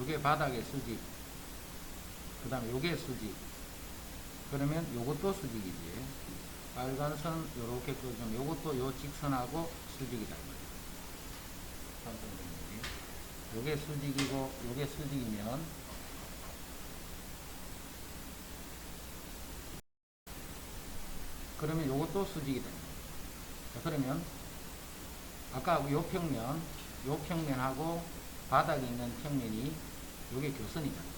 요게 바닥의 수직, 그 다음에 요게 수직, 그러면 요것도 수직이지. 빨간 선 요렇게 끄주면 요것도 요 직선하고 수직이다. 요게 수직이고 요게 수직이면 그러면 요것도 수직이다. 그러면 아까 요 평면하고 바닥에 있는 평면이 요게 교선이잖아요.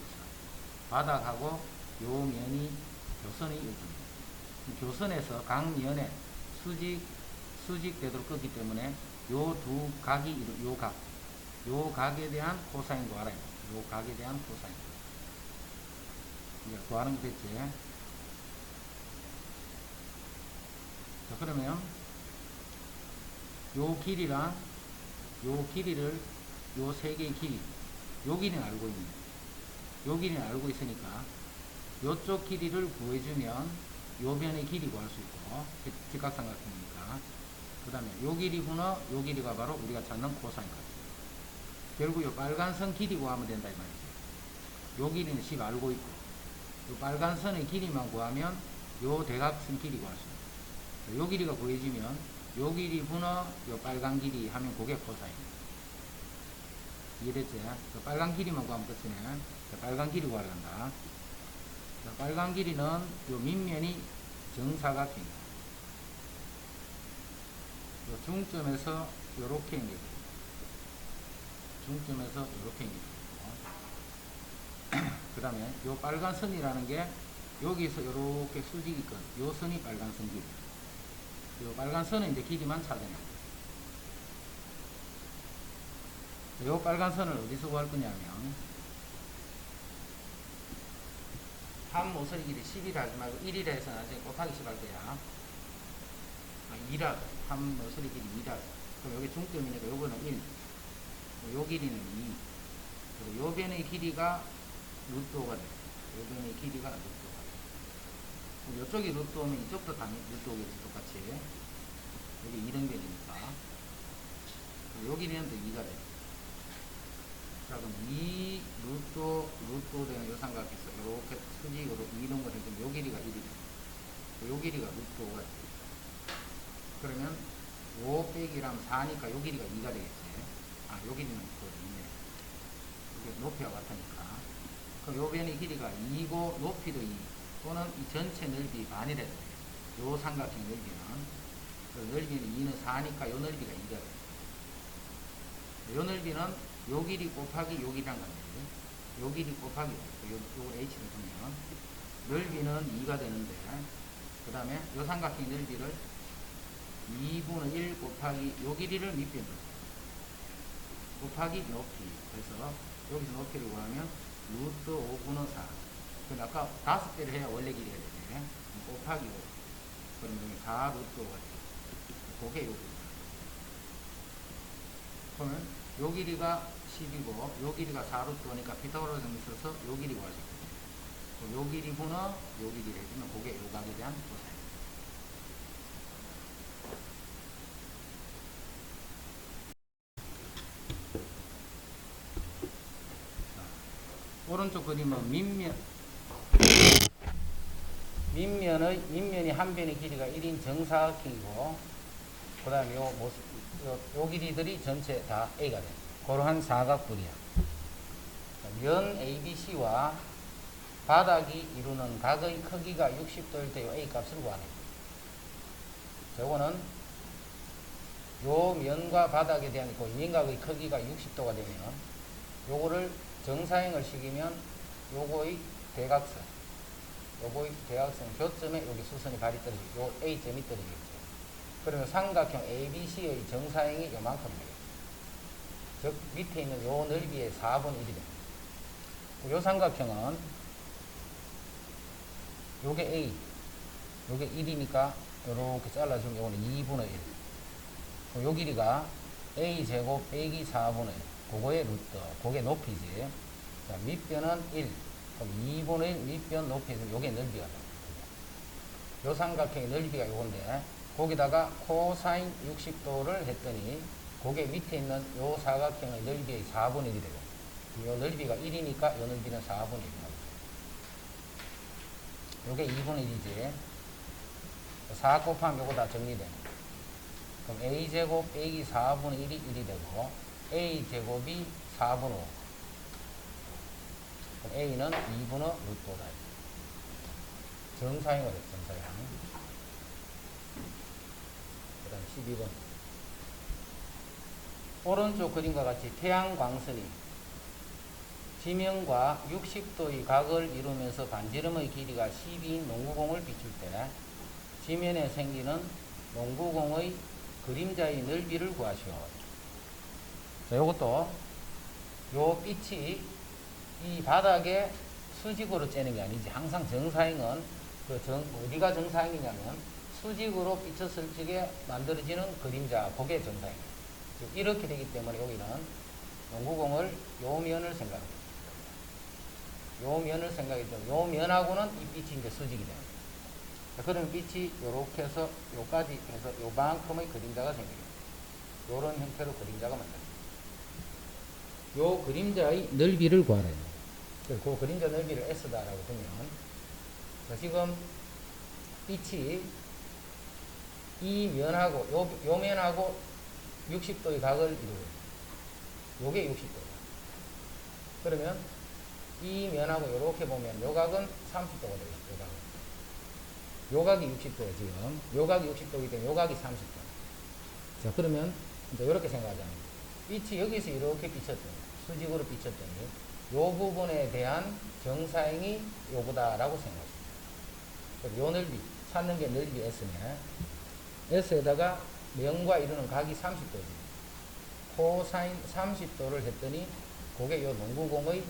바닥하고 요 면이 교선이 요겁니다. 교선에서 각 면에 수직되도록 끄기 때문에 요 두 각이 요 각에 대한 코사인 구하라. 요 각에 대한 코사인. 이제 구하는 거 됐지? 자, 그러면 요 길이랑 요 길이를 요 세 개의 길이, 요 길이는 알고 있네. 요 길이는 알고 있으니까 요쪽 길이를 구해주면 요 변의 길이 구할 수 있고, 직각삼각형이니까. 그 다음에 요 길이구나, 요 길이가 바로 우리가 찾는 코사인 값. 결국 요 빨간 선 길이 구하면 된다 이 말이죠. 요 길이는 10 알고 있고, 요 빨간 선의 길이만 구하면 요 대각선 길이 구할 수 있어요. 요 길이가 구해지면 요 길이구나, 요 빨간 길이 하면 그게 코사인입니다. 이해됐지? 빨간 길이만 구하면 끝이네. 빨간 길이 구하란다. 빨간 길이는 요 밑면이 정사각형이다. 요 중점에서 요렇게 연결돼. 중점에서 요렇게 연결돼. 그 다음에 요 빨간 선이라는 게 여기서 요렇게 수직이 있거든. 요 선이 빨간 선 길이. 요 빨간 선은 이제 길이만 찾아내. 요 빨간 선을 어디서 구할 거냐면, 한 모서리 길이 10이라 하지 말고 1이라 해서 나중에 곱하기 10 할 거야. 2라. 한 모서리 길이 2라. 그럼 여기 중점이니까 요거는 1. 요 길이는 2. 그리고 요 변의 길이가 루트오가 돼. 요 변의 길이가 루트오가 돼. 요쪽이 루트오면 이쪽도 당연히 루트오겠지, 똑같이. 여기 이런 변이니까. 요 길이는 또 2가 돼. 자, 그럼 2 루트 되는 요 삼각에서 이렇게 수직으로 이런 거 해주면 요 길이가 1이 돼. 요 길이가 루트 5가 돼. 그러면 5 빼기라면 4니까 요 길이가 2가 되겠지. 요 길이는 또 2네. 이게 높이와 같으니까. 그럼 요 변의 길이가 2고 높이도 2. 또는 이 전체 넓이 반이라 돼. 요 삼각형 넓이는. 그 넓이는 2는 4니까 요 넓이가 2가 돼. 요 넓이는 요 길이 곱하기 요 길이란 말이에요. 요 길이 곱하기 요걸 h를 보면 넓이는 2가 되는데, 그 다음에 요 삼각형 넓이를 2분의 1 곱하기 요 길이를 밑변 곱하기 높이 해서 여기서 높이를 구하면 루트 5분의 4. 근데 아까 5배를 해야 원래 길이가 되네. 곱하기 5. 그러면 여기 4 루트 5가 돼. 그게 요 길이. 그러면 요 길이가 10이고 요 길이가 4루트 5니까 피타고라스 정리 써서 요 길이 구할 수 있거든요. 요 길이구나 요 길이를 해주면 그게 요 각에 대한 코사인. 오른쪽 그림은 밑면이 한 변의 길이가 1인 정사각형이고, 그 다음에 요 길이들이 전체 다 A가 돼. 그러한 사각뿔이야. 면 ABC와 바닥이 이루는 각의 크기가 60도일 때 요 A 값을 구하네. 저거는 요 면과 바닥에 대한 그 인각의 크기가 60도가 되면 요거를 정사형을 시키면 요거의 대각선 교점에 여기 수선이 발이 떨어지고 요 A점이 떨어지겠죠. 그러면 삼각형 ABC의 정사형이 요만큼 되겠죠. 즉 밑에 있는 요 넓이의 4분의 1이 됩니다. 요 삼각형은 요게 A, 요게 1이니까 요렇게 잘라주면 요거는 2분의 1. 요 길이가 A제곱 빼기 4분의 1. 그거의 루트, 그게 높이지. 자, 밑변은 1. 그럼 2분의 1 밑변 높이에서 요게 넓이가 됩니다. 요 삼각형의 넓이가 요건데, 거기다가 코사인 60도를 했더니 그게 밑에 있는 요 사각형의 넓이의 4분의 1이 되고 요 넓이가 1이니까 요 넓이는 4분의 1. 요게 2분의 1이지. 4 곱하면 요거 다 정리되네. 그럼 a제곱 a기 4분의 1이 1이 되고 a제곱이 4분의 5. 그럼 a는 2분의 루트 5다. 정사형을 했죠. 정사형. 그 다음 12번. 오른쪽 그림과 같이 태양광선이 지면과 60도의 각을 이루면서 반지름의 길이가 10인 농구공을 비출 때 지면에 생기는 농구공의 그림자의 넓이를 구하시오. 자, 요것도 요 빛이 이 바닥에 수직으로 째는 게 아니지. 항상 정사형은 어디가 정사형이냐면 수직으로 비쳤을 적에 만들어지는 그림자, 그게 정사형이에요. 이렇게 되기 때문에 여기는 농구공을 요 면을 생각합니다. 요 면을 생각했죠. 요 면하고는 이 빛이 이제 수직이 됩니다. 자, 그러면 빛이 요렇게 해서 요까지 해서 요만큼의 그림자가 생깁니다. 요런 형태로 그림자가 만들어집니다. 요 그림자의 넓이를 구하래요. 그래서 그 그림자 넓이를 S다라고 보면, 자, 지금 빛이 이 면하고 요 면하고 60도의 각을 이루고 요게 60도다. 그러면 이 면하고 요렇게 보면 요 각은 30도가 되겠죠. 요 각이 60도예요. 지금 요 각이 60도이기 때문에 요 각이 30도. 자, 그러면 이제 요렇게 생각하자면 빛이 여기서 이렇게 비쳤더니 수직으로 비쳤더니 요 부분에 대한 정사형이 요거다라고 생각하십니다. 요 넓이 찾는 게 넓이 S네. S에다가 면과 이루는 각이 30도지. 코사인 30도를 했더니 그게 요 농구공의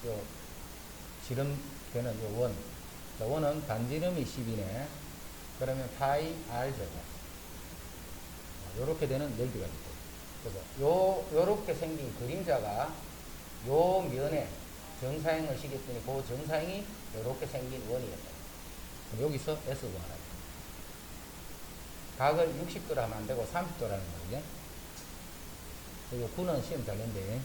요 지름 되는 요 원. 자, 원은 반지름이 10이네. 그러면 파이 R 제곱. 요렇게 되는 넓이가 있고. 그래서 요렇게 생긴 그림자가 요 면에 정사형을 시켰더니 그 정사형이 요렇게 생긴 원이었다. 그럼 여기서 S 구하라. 각을 60도로 하면 안 되고 30도라는 거죠. 그리고 9는 시험 잘 낸대.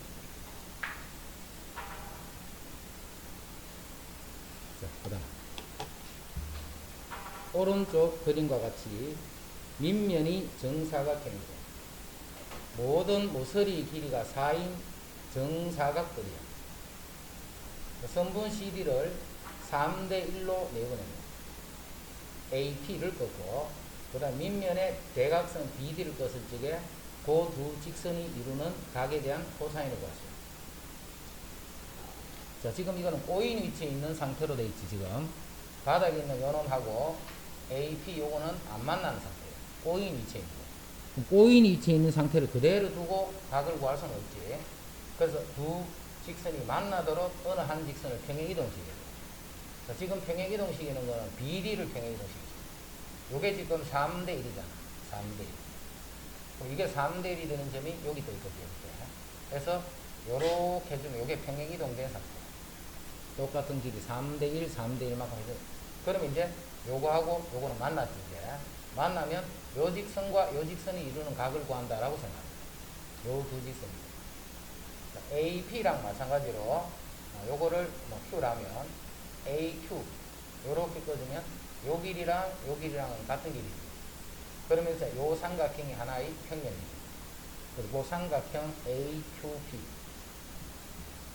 자, 그 다음. 오른쪽 그림과 같이 밑면이 정사각형이고 모든 모서리 길이가 4인 정사각들이야. 선분 CD를 3대 1로 내보냅니다. AP를 꺾고 그 다음 밑면에 대각선 BD를 껐을 적에 그 두 직선이 이루는 각에 대한 코사인을 구하시오. 자, 지금 이거는 꼬인 위치에 있는 상태로 되어 있지. 지금 바닥에 있는 요놈하고 AP 요거는 안 만나는 상태예요. 꼬인 위치에 있는 거. 꼬인 위치에 있는 상태를 그대로 두고 각을 구할 수는 없지. 그래서 두 직선이 만나도록 어느 한 직선을 평행이동시켜야 돼요. 자, 지금 평행이동시키는 거는 BD를 평행이동시키죠. 요게 지금 3대 1이잖아. 3대 1. 이게 3대 1이 되는 점이 여기 또 있거든요. 이렇게. 그래서 요렇게 해주면 요게 평행이동된 상태. 똑같은 길이 3대 1, 3대 1만큼 해줘. 그러면 이제 요거하고 요거는 만났지. 이제 만나면 요 직선과 요 직선이 이루는 각을 구한다라고 생각합니다. 요 두 직선입니다. AP랑 마찬가지로 요거를 뭐 Q라면 AQ 요렇게 꺼주면 요 길이랑 요 길이랑은 같은 길이죠. 그러면서 요 삼각형이 하나의 평면입니다. 그리고 삼각형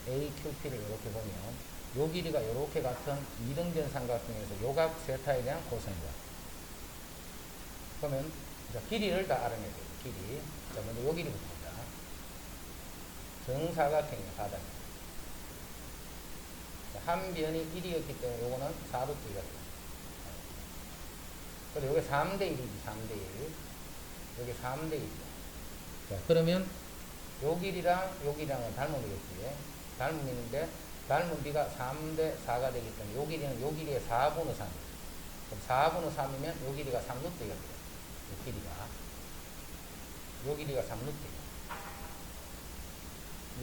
AQP를 이렇게 보면 요 길이가 요렇게 같은 이등변 삼각형에서 요 각 세타에 대한 코사인과. 그러면 길이를 다 알아내야 돼요. 길이. 자, 먼저 요 길이부터 보자. 정사각형의 바닥. 한 변이 1이었기 때문에 요거는 4루트가 돼요. 그리고 여기 3대 1이지, 3대 1. 여기 3대 1이죠. 자, 그러면 요 길이랑 요 길이랑은 닮음이겠지. 닮음인데, 닮은 비가 3대 4가 되기 때문에 요 길이는 요 길이의 4분의 3. 그럼 4분의 3이면 요 길이가 3루트가 돼요. 요 길이가. 요 길이가 3루트예요.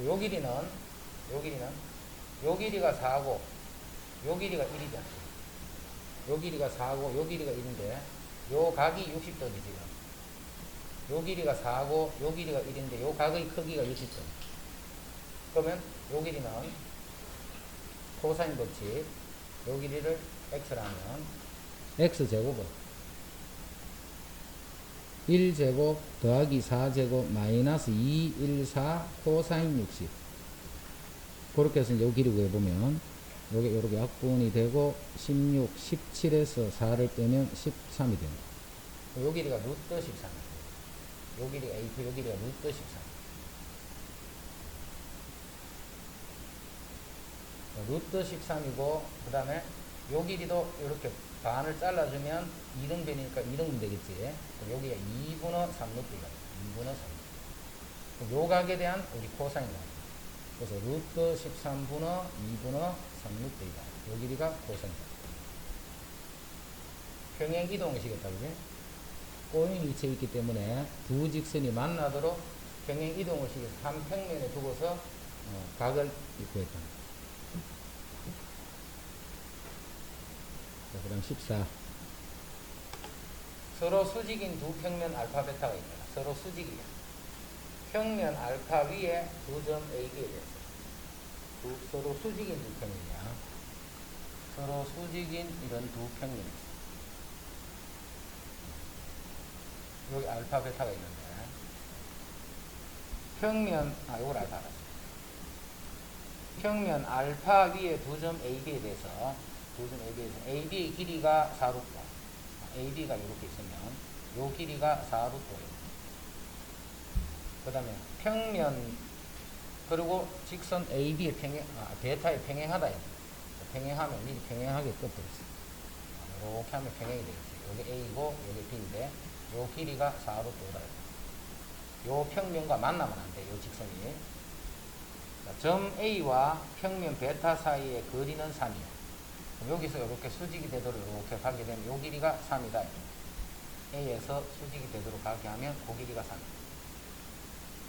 요 길이는, 요 길이가 4고, 요 길이가 1이잖아요. 요 길이가 4고 요 길이가 1인데 요 각이 60도지 지금. 요 길이가 4고 요 길이가 1인데 요 각의 크기가 60도. 그러면 요 길이는 코사인 법칙, 요 길이를 x라면 x제곱은 1제곱 더하기 4제곱 마이너스 2, 1, 4 코사인 60. 그렇게 해서 요 길이 구해보면 요게 요렇게 약분이 되고 16, 17에서 4를 빼면 13이 됩니다. 요 길이가 루트 13. 요 길이가 A2, 요 길이가 루트 13. 루트 13이고, 그 다음에 요 길이도 이렇게 반을 잘라주면 2등변이니까 2등분 되겠지. 여기가 2분의 3루트가 2분의 3. 요 각에 대한 우리 코사인 각. 그래서 루트 13분의 2분의 3루트이다. 요 길이가 코사인 각. 평행 이동이시겠다, 그지? 꼬인 위치에 있기 때문에 두 직선이 만나도록 평행 이동을 시켜서 한 평면에 두고서 각을 구했다. 그 다음 14. 서로 수직인 두 평면 알파 베타가 있다. 서로 수직이야. 평면 알파 위에 두 점 AB에 대해서 서로 수직인 두 평면이야. 서로 수직인 이런 두 평면이 있어. 여기 알파 베타가 있는데 평면 요걸 알파 알았어. 평면 알파 위에 두 점 AB에 대해서 AB의 길이가 4루트. AB가 이렇게 있으면 요 길이가 4루트예요. 그 다음에 평면 그리고 직선 AB의 베타의 평행하다. 평행하면 미리 평행하게 꺾어버렸어. 이렇게 하면 평행이 되겠지. 여기 A고 여기 B인데 요 길이가 4루트다. 요 평면과 만나면 안 돼. 요 직선이. 점 A와 평면 베타 사이의 거리는 3이에요. 여기서 이렇게 수직이 되도록 이렇게 가게 되면 요 길이가 3이다. A에서 수직이 되도록 가게 하면 그 길이가 3이다.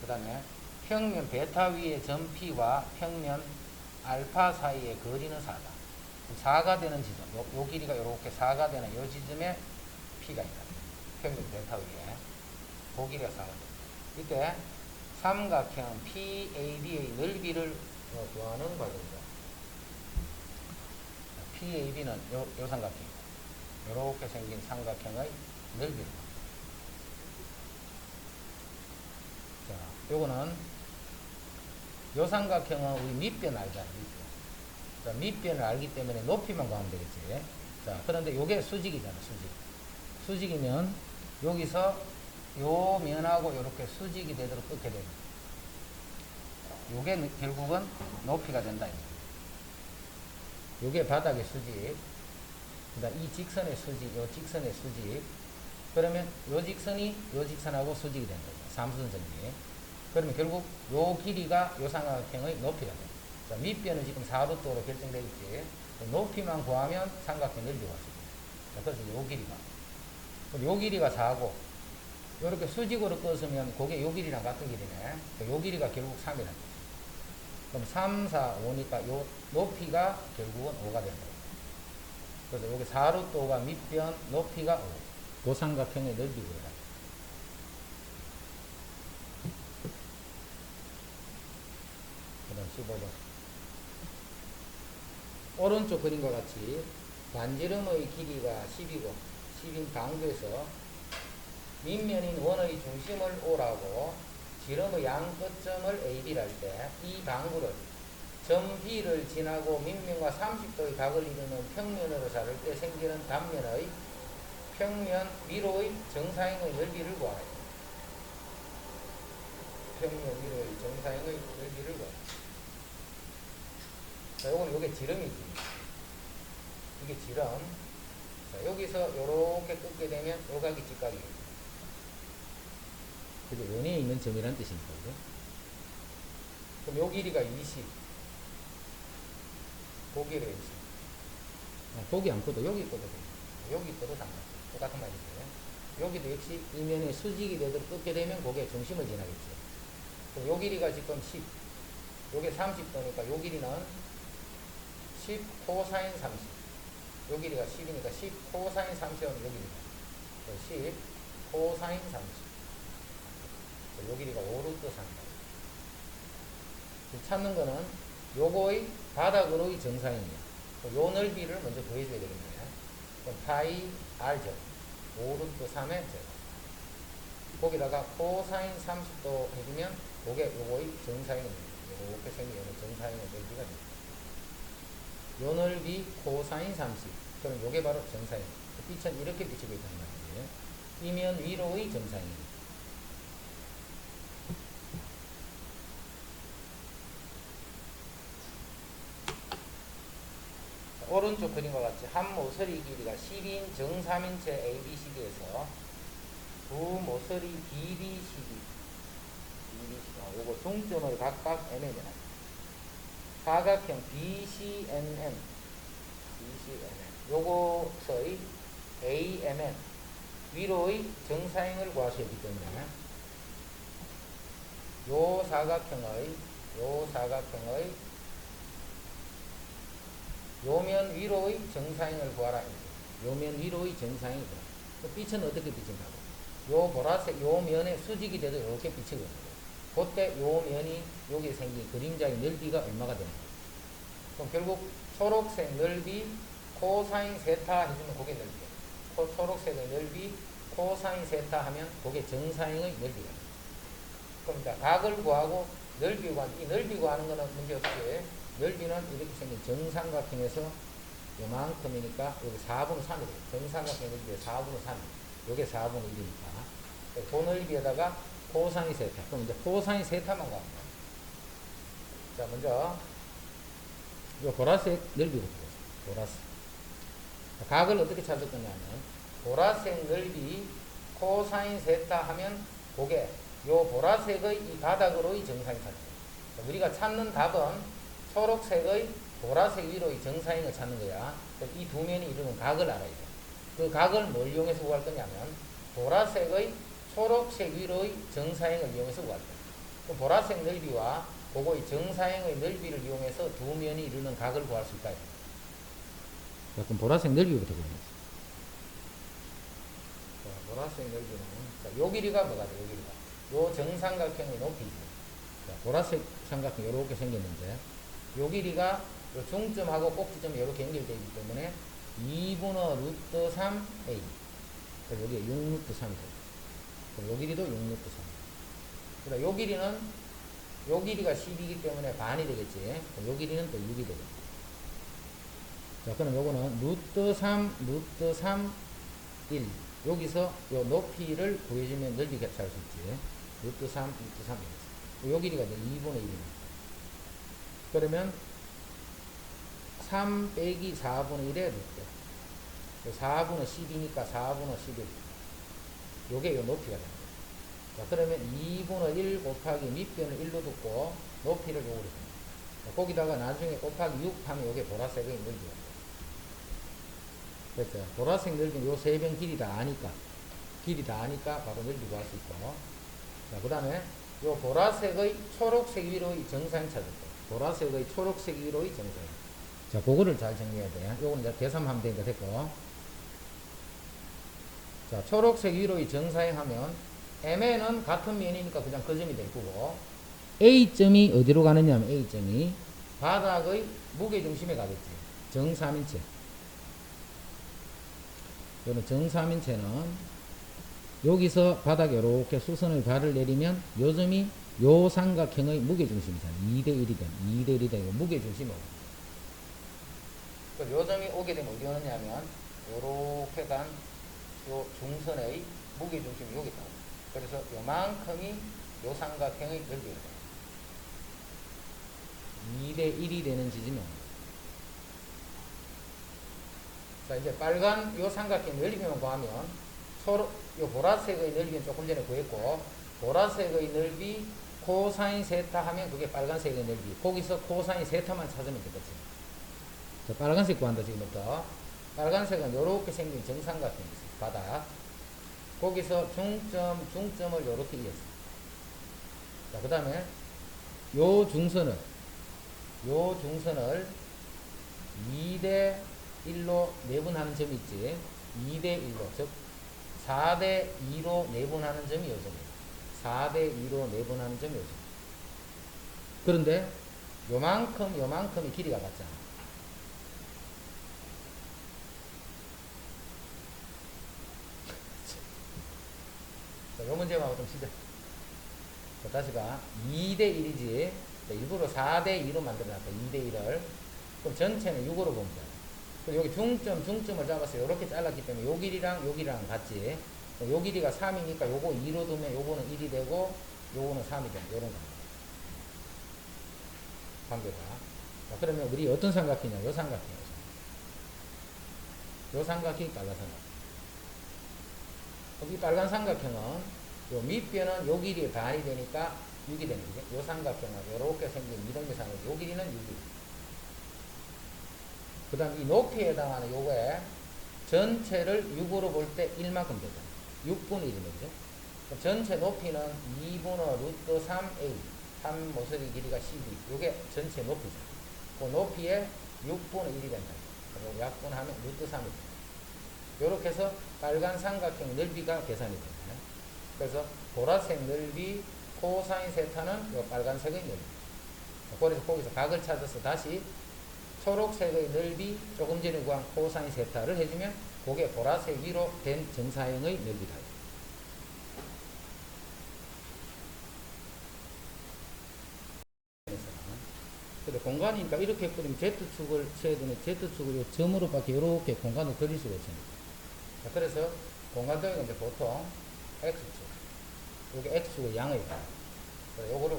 그 다음에 평면 베타 위의 점 P와 평면 알파 사이의 거리는 4다. 4가 되는 지점, 요 길이가 이렇게 4가 되는 요 지점에 P가 있다. 평면 베타 위에. 그 길이가 4가 된다. 이때 삼각형 PAB의 넓이를 구하는 과정이다. PAB는 요 삼각형입니다. 요렇게 생긴 삼각형의 넓이를. 자, 요거는 요 삼각형은 우리 밑변 알잖아, 밑변. 자, 밑변을 알기 때문에 높이만 구하면 되겠지. 자, 그런데 요게 수직이잖아, 수직. 수직이면 여기서 요 면하고 요렇게 수직이 되도록 꺾게 됩니다. 요게 결국은 높이가 된다. 요게 바닥의 수직. 그다음 이 직선의 수직, 요 직선의 수직. 그러면 요 직선이 요 직선하고 수직이 된다. 삼수선 정리. 그러면 결국 요 길이가 요 삼각형의 높이가 됩니다. 자, 밑변은 지금 4루트로 결정되어 있지. 높이만 구하면 삼각형 넓이가 왔습니다. 자, 그래서 요 길이가. 그럼 요 길이가 4고, 요렇게 수직으로 껐으면 그게 요 길이랑 같은 길이네. 요 길이가 결국 3이라는 거죠. 그럼 3, 4, 5니까 요 높이가 결국은 5가 된다. 그래서 여기 4루트 5가 밑변, 높이가 5. 그 삼각형의 넓이고요. 그 다음 15번. 오른쪽 그림과 같이 반지름의 길이가 10이고 10인 방구에서 밑면인 원의 중심을 O라고 지름의 양 끝점을 AB를 할 때 이 방구를 점 B를 지나고 밑면과 30도의 각을 이루는 평면으로 자를 때 생기는 단면의 평면 위로의 정사형의 넓이를 구하라. 평면 위로의 정사형의 넓이를 구하라. 자, 요게 지름이지. 이게 지름. 자, 여기서 요렇게 꺾게 되면 요 각이 직각이에요. 그게 원에 있는 점이라는 뜻이니까, 그죠? 그럼 요 길이가 20. 고기를 20. 고기 안 꺼도 여기 꺼도 돼요. 여기 꺼도 상관없어요. 똑같은 말이죠. 여기도 역시 이면에 수직이 되도록 꺾게 되면 고기의 중심을 지나겠죠. 그럼 요 길이가 지금 10. 요게 30도니까 요 길이는 10 코사인 30. 요 길이가 10이니까 10 코사인 30하면 요 길이가 10 코사인 30. 요 길이가 5루트 3. 찾는 거는 요거의 바닥으로의 정사형이에요. 요 넓이를 먼저 구해줘야 되겠네요. 그럼 파이 r죠. 5루트 3의 제곱. 거기다가 코사인 30도 해주면 그게 요거의 정사형입니다. 이렇게 생긴 정사형의 넓이가 됩니다. 요 넓이 코사인 30. 그럼 요게 바로 정사형. 빛은 이렇게 비치고 있단 말이에요. 이면 위로의 정사형입니다. 오른쪽 그림과 같이 한 모서리 길이가 10인 정삼인체 ABCD에서 두 모서리 BDCD, 요거 중점을 각각 M에다 사각형 BCNN, 요것의 AMN 위로의 정사형을 구하셔야 하기 때문에 요 사각형의 요면 위로의 정사형을 구하라. 요면 위로의 정사형이 구하라. 빛은 어떻게 비친다고? 요 보라색 요 면에 수직이 돼도 이렇게 비치거든요. 그때 요 면이 여기 생긴 그림자의 넓이가 얼마가 되는 거예요? 그럼 결국 초록색 넓이 코사인 세타 해주면 그게 넓이에요. 초록색의 넓이 코사인 세타 하면 그게 정사형의 넓이가 돼요. 그럼 이제 각을 구하고 넓이 구하는, 이 넓이 구하는 거는 문제없이 넓이는 이렇게 생긴 정삼각형에서 요만큼이니까 여기 4분의 3이 돼요. 정삼각형 넓이의 4분의 3. 요게 4분의 1이니까. 그 넓이에다가 코사인 세타. 그럼 이제 코사인 세타만 구합니다. 자, 먼저 요 보라색 넓이부터 보세요. 보라색. 각을 어떻게 찾을 거냐면 보라색 넓이 코사인 세타 하면 그게 요 보라색의 이 바닥으로의 정사형이 찾아요. 우리가 찾는 답은 초록색의 보라색 위로의 정사형을 찾는 거야. 이 두 면이 이루는 각을 알아야 돼. 그 각을 뭘 이용해서 구할 거냐면 보라색의 초록색 위로의 정사형을 이용해서 구할 거야. 그럼 보라색 넓이와 그거의 정사형의 넓이를 이용해서 두 면이 이루는 각을 구할 수 있다. 자, 그럼 보라색 넓이부터 구해보겠습니다. 보라색 넓이는 자, 요 길이가 뭐가 돼? 요 길이가 요 정삼각형의 높이죠. 자, 보라색 삼각형 이렇게 생겼는데 요 길이가 요 중점하고 꼭지점이 이렇게 연결되어 있기 때문에 2분의 루트 3a. 그래서 여기에 6루트 3이죠. 요 길이도 6루트 3. 그러니까 요 길이는 요 길이가 10이기 때문에 반이 되겠지. 요 길이는 또 6이 되겠지. 자, 그럼 요거는 루트 3, 루트 3, 1. 여기서 요 높이를 구해주면 넓이가 찾을 수 있지. 루트 3, 루트 3. 요 길이가 이제 2분의 1입니다. 그러면 3 빼기 4분의 1의 루트 4분의 10이니까 4분의 11. 요게 요 높이가 됩니다. 자, 그러면 2분의 1 곱하기 밑변을 1로 듣고 높이를 요구를 합니다. 거기다가 나중에 곱하기 6 하면 요게 보라색의 넓이가 됩니다. 그렇죠. 보라색 넓이는 요 세 변 길이 다 아니까 바로 넓이 구할 수 있고. 자, 그 다음에 요 보라색의 초록색 위로의 정사형 찾을 거예요. 보라색의 초록색 위로의 정사형. 자, 그거를 잘 정리해야 돼요. 요거는 이제 계산하면 되니까 됐고. 자, 초록색 위로의 정사형 하면 M에는 같은 면이니까 그냥 그 점이 될 거고, A점이 어디로 가느냐 하면 A점이 바닥의 무게중심에 가겠지. 정삼인체. 요는 정삼인체는 여기서 바닥에 이렇게 수선의 발을 내리면 요 점이 요 삼각형의 무게중심이잖아요. 2대1이 되면 2대1이 되고 무게중심이 오고. 요 점이 오게 되면 어디 오느냐면 요렇게 간 요 중선의 무게중심이 여기 있다고. 그래서 요만큼이 요 삼각형의 넓이가 돼요. 2대1이 되는 지점이 옵니다. 자, 이제 빨간 요 삼각형 넓이만 구하면 요 보라색의 넓이는 조금 전에 구했고, 보라색의 넓이 코사인 세타 하면 그게 빨간색의 넓이. 거기서 코사인 세타만 찾으면 되겠지. 자, 빨간색 구한다 지금부터. 빨간색은 요렇게 생긴 정삼각형이 있어요. 바닥. 거기서 중점을 요렇게 이었어요. 자, 그 다음에 요 중선을 2대1로 내분하는 점이 있지. 2대1로, 즉 4대2로 내분하는 점이 요점이에요. 4대2로 내분하는 점이 요점. 그런데 요만큼이 길이가 같잖아. 자, 요 문제만 좀 시작. 자, 다시 봐. 2대 1이지. 일부러 4대 2로 만들어놨다. 2대 1을. 그럼 전체는 6으로 보면 돼. 그리고 여기 중점을 잡아서 이렇게 잘랐기 때문에 요 길이랑 같지. 요 길이가 3이니까 요거 2로 두면 요거는 1이 되고 요거는 3이 되는 요런 거. 관계가. 자, 그러면 우리 어떤 삼각형이냐? 요 삼각형. 요 삼각형이 빨간 삼각형. 그럼 이 빨간 삼각형은 요 밑변은 요 길이의 반이 되니까 6이 되는 거죠. 요 삼각형은 요렇게 생긴 이동계 삼각형. 요 길이는 6이. 그 다음 이 높이에 해당하는 요거에 전체를 6으로 볼 때 1만큼 되죠. 6분의 1이면 그죠? 전체 높이는 2분의 루트 3a 3 모서리 길이가 12. 요게 전체 높이죠. 그 높이에 6분의 1이 된다. 그리고 약분하면 루트 3이 됩니다. 요렇게 해서 빨간 삼각형 넓이가 계산이 됩니다. 그래서 보라색 넓이 코사인 세타는 요 빨간색의 넓이. 그래서 거기서 각을 찾아서 다시 초록색의 넓이 조금 전에 구한 코사인 세타를 해주면 그게 보라색 위로 된 정사형의 넓이다. 근데 공간이니까 이렇게 그리면 Z축을 쳐야 되는 Z축을 점으로 밖에 이렇게 공간을 그릴 수가 있습니다. 자, 그래서 공간동의가 이제 보통 X축. 요게 X축의 양의 방. 요거를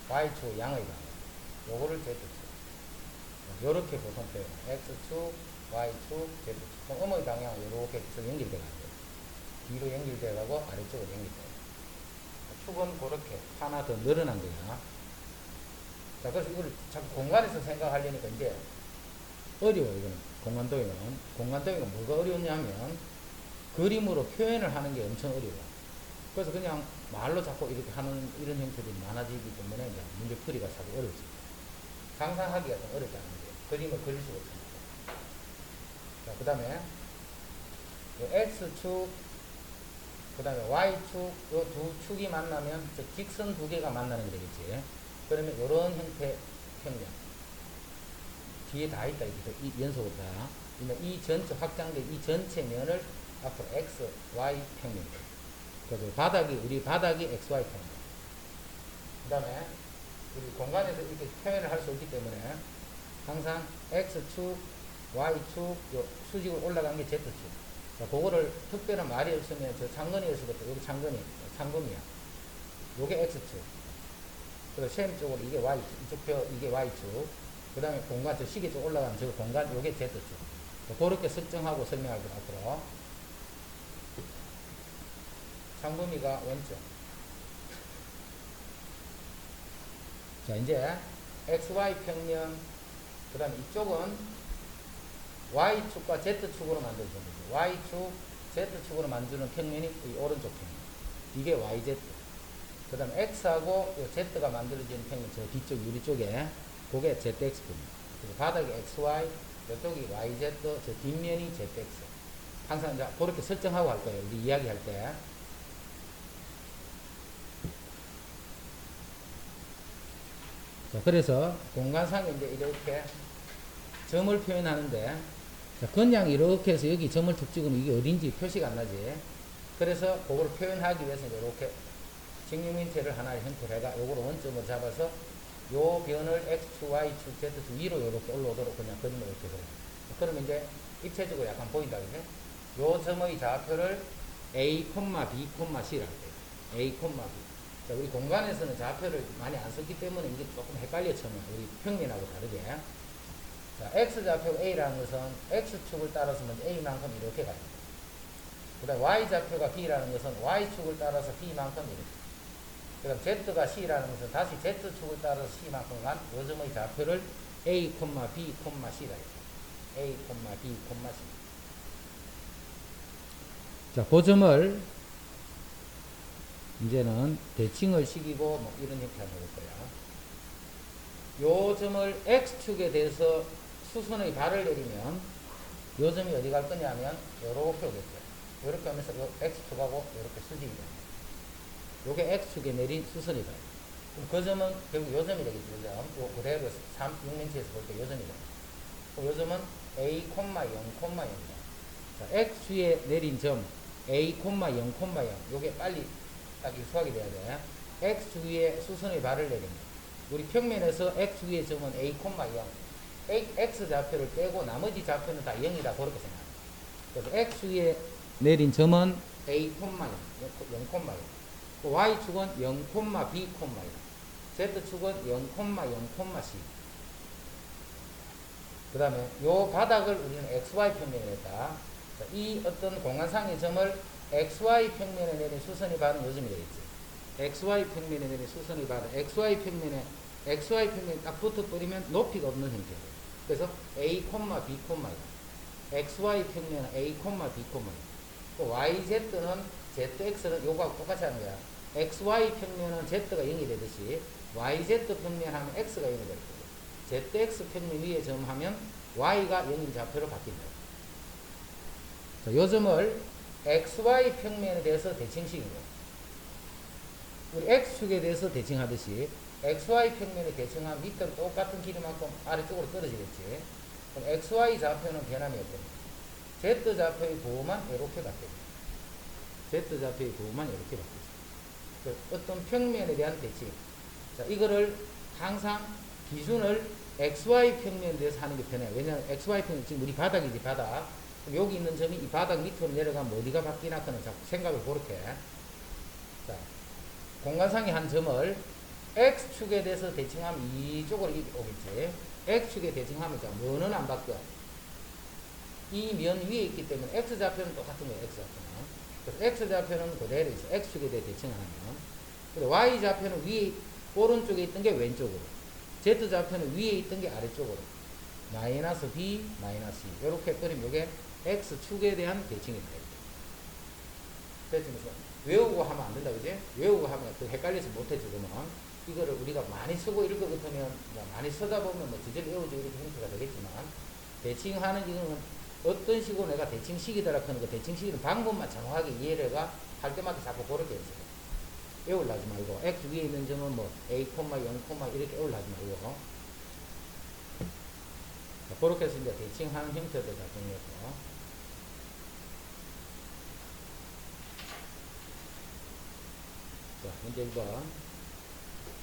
Y축의 양의 방. 요거를 Z축. 요렇게 보통 표현. X축, Y축, Z축. 그럼 음의 방향은 요렇게 계속 연결돼 가요. 뒤로 연결돼 가고 아래쪽으로 연결돼. 축은 그렇게 하나 더 늘어난 거야. 자, 그래서 이걸 자꾸 공간에서 생각하려니까 이제 어려워요, 이거는. 공간도형은 뭐가 어려웠냐면 그림으로 표현을 하는 게 엄청 어려워. 그래서 그냥 말로 자꾸 이렇게 하는 이런 형태들이 많아지기 때문에 이제 문제 풀이가 자꾸 어렵습니다. 상상하기가 좀 어렵다는 거예요. 그림을 그릴 수가 없습니다. 자, 그 다음에 X축, 그 다음에 Y축, 요 두 축이 만나면 직선 두 개가 만나는 게 되겠지. 그러면 이런 형태 평면 뒤에 다 있다. 이 연속으로 다. 이 전체 확장된 이 전체 면을 앞으로 X, Y 평면. 그래서 우리 바닥이 XY 평면. 그 다음에 우리 공간에서 이렇게 표현을 할 수 없기 때문에 항상 X축, Y축, 요 수직으로 올라간 게 Z축. 자, 그거를 특별한 말이 없으면 저 창건이었을부터 여기 창건이야. 요게 X축. 그리고 시험적으로 이게 Y, 이쪽 표, 이게 Y축. 그 다음에 공간, 저 시계 쪽 올라가면 저 공간, 요게 Z축. 그렇게 설정하고 설명할 것 앞으로. 상범위가 원점. 자, 이제 XY 평면, 그 다음에 이쪽은 Y축과 Z축으로 만들어진 거죠. Y축, Z축으로 만드는 평면이 이 오른쪽 평면. 이게 YZ. 그 다음에 X하고 Z가 만들어진 평면, 저 뒤쪽 유리 쪽에, 그게 ZX 평면. 그래서 바닥이 XY, 이쪽이 YZ, 저 뒷면이 ZX. 항상 이제 그렇게 설정하고 할 거예요. 우리 이야기할 때. 자, 그래서 공간상에 이제 이렇게 점을 표현하는데, 자, 그냥 이렇게 해서 여기 점을 툭 찍으면 이게 어딘지 표시가 안 나지. 그래서 그걸 표현하기 위해서 이렇게 직육면체를 하나의 형태로 해가 요거를 원점으로 잡아서 요 변을 X축, Y축, Z축 위로 이렇게 올라오도록 그냥 그림을 이렇게 그려요. 그러면 이제 입체적으로 약간 보인다, 그죠? 요 점의 좌표를 A, B, C라고 해요. A, B. 자, 우리 공간에서는 좌표를 많이 안 썼기 때문에 이게 조금 헷갈려 처음에 우리 평면하고 다르게. 자, X좌표 A라는 것은 X축을 따라서 먼저 A만큼 이렇게 가요. 그 다음 Y좌표가 B라는 것은 Y축을 따라서 B만큼 이렇게. 그 다음 Z가 C라는 것은 다시 Z축을 따라서 C만큼 간 요점의 좌표를 A, B, C라 해요. A, B, C. 자, 그 점을 이제는 대칭을 시키고 뭐 이런 형태 한번 해볼 거야. 요 점을 X축에 대해서 수선의 발을 내리면 요 점이 어디 갈 거냐면 요렇게 오겠죠. 요렇게 하면서 요 X축하고 요렇게 수직이 됩니다. 요게 X축에 내린 수선이 가요. 그럼 그 점은 결국 요 점이 되겠죠. 요 점. 요 그대로 6면체에서 볼 때 요 점이 돼요. 그럼 요 점은 A, 0, 0이다. 자, X축에 내린 점 A, 0, 0. 요게 빨리 딱 수학이 돼야 돼. X축 위에 수선의 발을 내립니다. 우리 평면에서 X축 위에 점은 A, 0. X 좌표를 빼고 나머지 좌표는 다 0이다. 그렇게 생각합니다. 그래서 X축 위에 내린 점은 A, 0, 0. Y축은 0, B, Z축은 0, 0, C. 그 다음에 요 바닥을 우리는 XY 평면에 했다. 이 어떤 공간상의 점을 XY 평면에 내린 수선이 바른 요점이 되겠지. XY 평면에 내린 수선이 바른 XY 평면에 딱 붙어버리면 높이가 없는 형태예요. 그래서 A, B, XY 평면은 A, B, 또 YZ는 ZX는 요거하고 똑같이 하는 거야. XY 평면은 Z가 0이 되듯이 YZ 평면 하면 X가 0이 될 거예요. ZX 평면 위에 점하면 Y가 0인 좌표로 바뀐다. 자, 요 점을 XY 평면에 대해서 대칭시킨 거예요. 우리 X축에 대해서 대칭하듯이 XY 평면에 대칭하면 밑으로 똑같은 길이만큼 아래쪽으로 떨어지겠지. 그럼 XY 좌표는 변함이 없습니다. Z 좌표의 부호만 이렇게 바뀝니다. Z 좌표의 부호만 이렇게 바뀌죠. 어떤 평면에 대한 대칭. 자, 이거를 항상 기준을 XY 평면에 대해서 하는 게 편해요. 왜냐하면 XY 평면, 지금 우리 바닥이지, 바닥. 그럼 여기 있는 점이 이 바닥 밑으로 내려가면 어디가 바뀌나 그는 자꾸 생각을 그렇게 해. 자, 공간상의 한 점을 X축에 대해서 대칭하면 이쪽으로 오겠지. X축에 대칭하면 자, 면은 안 바뀌어. 이 면 위에 있기 때문에 X좌표는 똑같은 거예요, X좌표는. 그래서 X좌표는 그대로 있어. X축에 대해 대칭하면. 근데 Y좌표는 위에, 오른쪽에 있던 게 왼쪽으로. Z좌표는 위에 있던 게 아래쪽으로. 마이너스 B, 마이너스 E. 이렇게 해버리면 이게 X축에 대한 대칭이 돼요. 그래서 외우고 하면 안 된다, 그지? 외우고 하면 그 헷갈려서 못해, 지금은. 이거를 우리가 많이 쓰고 읽을 것 같으면, 많이 쓰다 보면 뭐 주제를 외우지 이렇게 형태가 되겠지만, 대칭하는 이거는 어떤 식으로 내가 대칭식이더라 하는 그 대칭식이는 방법만 정확하게 이해를 할 때마다 자꾸 그렇게 했어요. 외우려 하지 말고, X 위에 있는 점은 뭐, A, 0, 이렇게 외우려 하지 말고. 자, 그렇게 해서 이제 대칭하는 형태도 다 정리했고. 자, 문제 1번.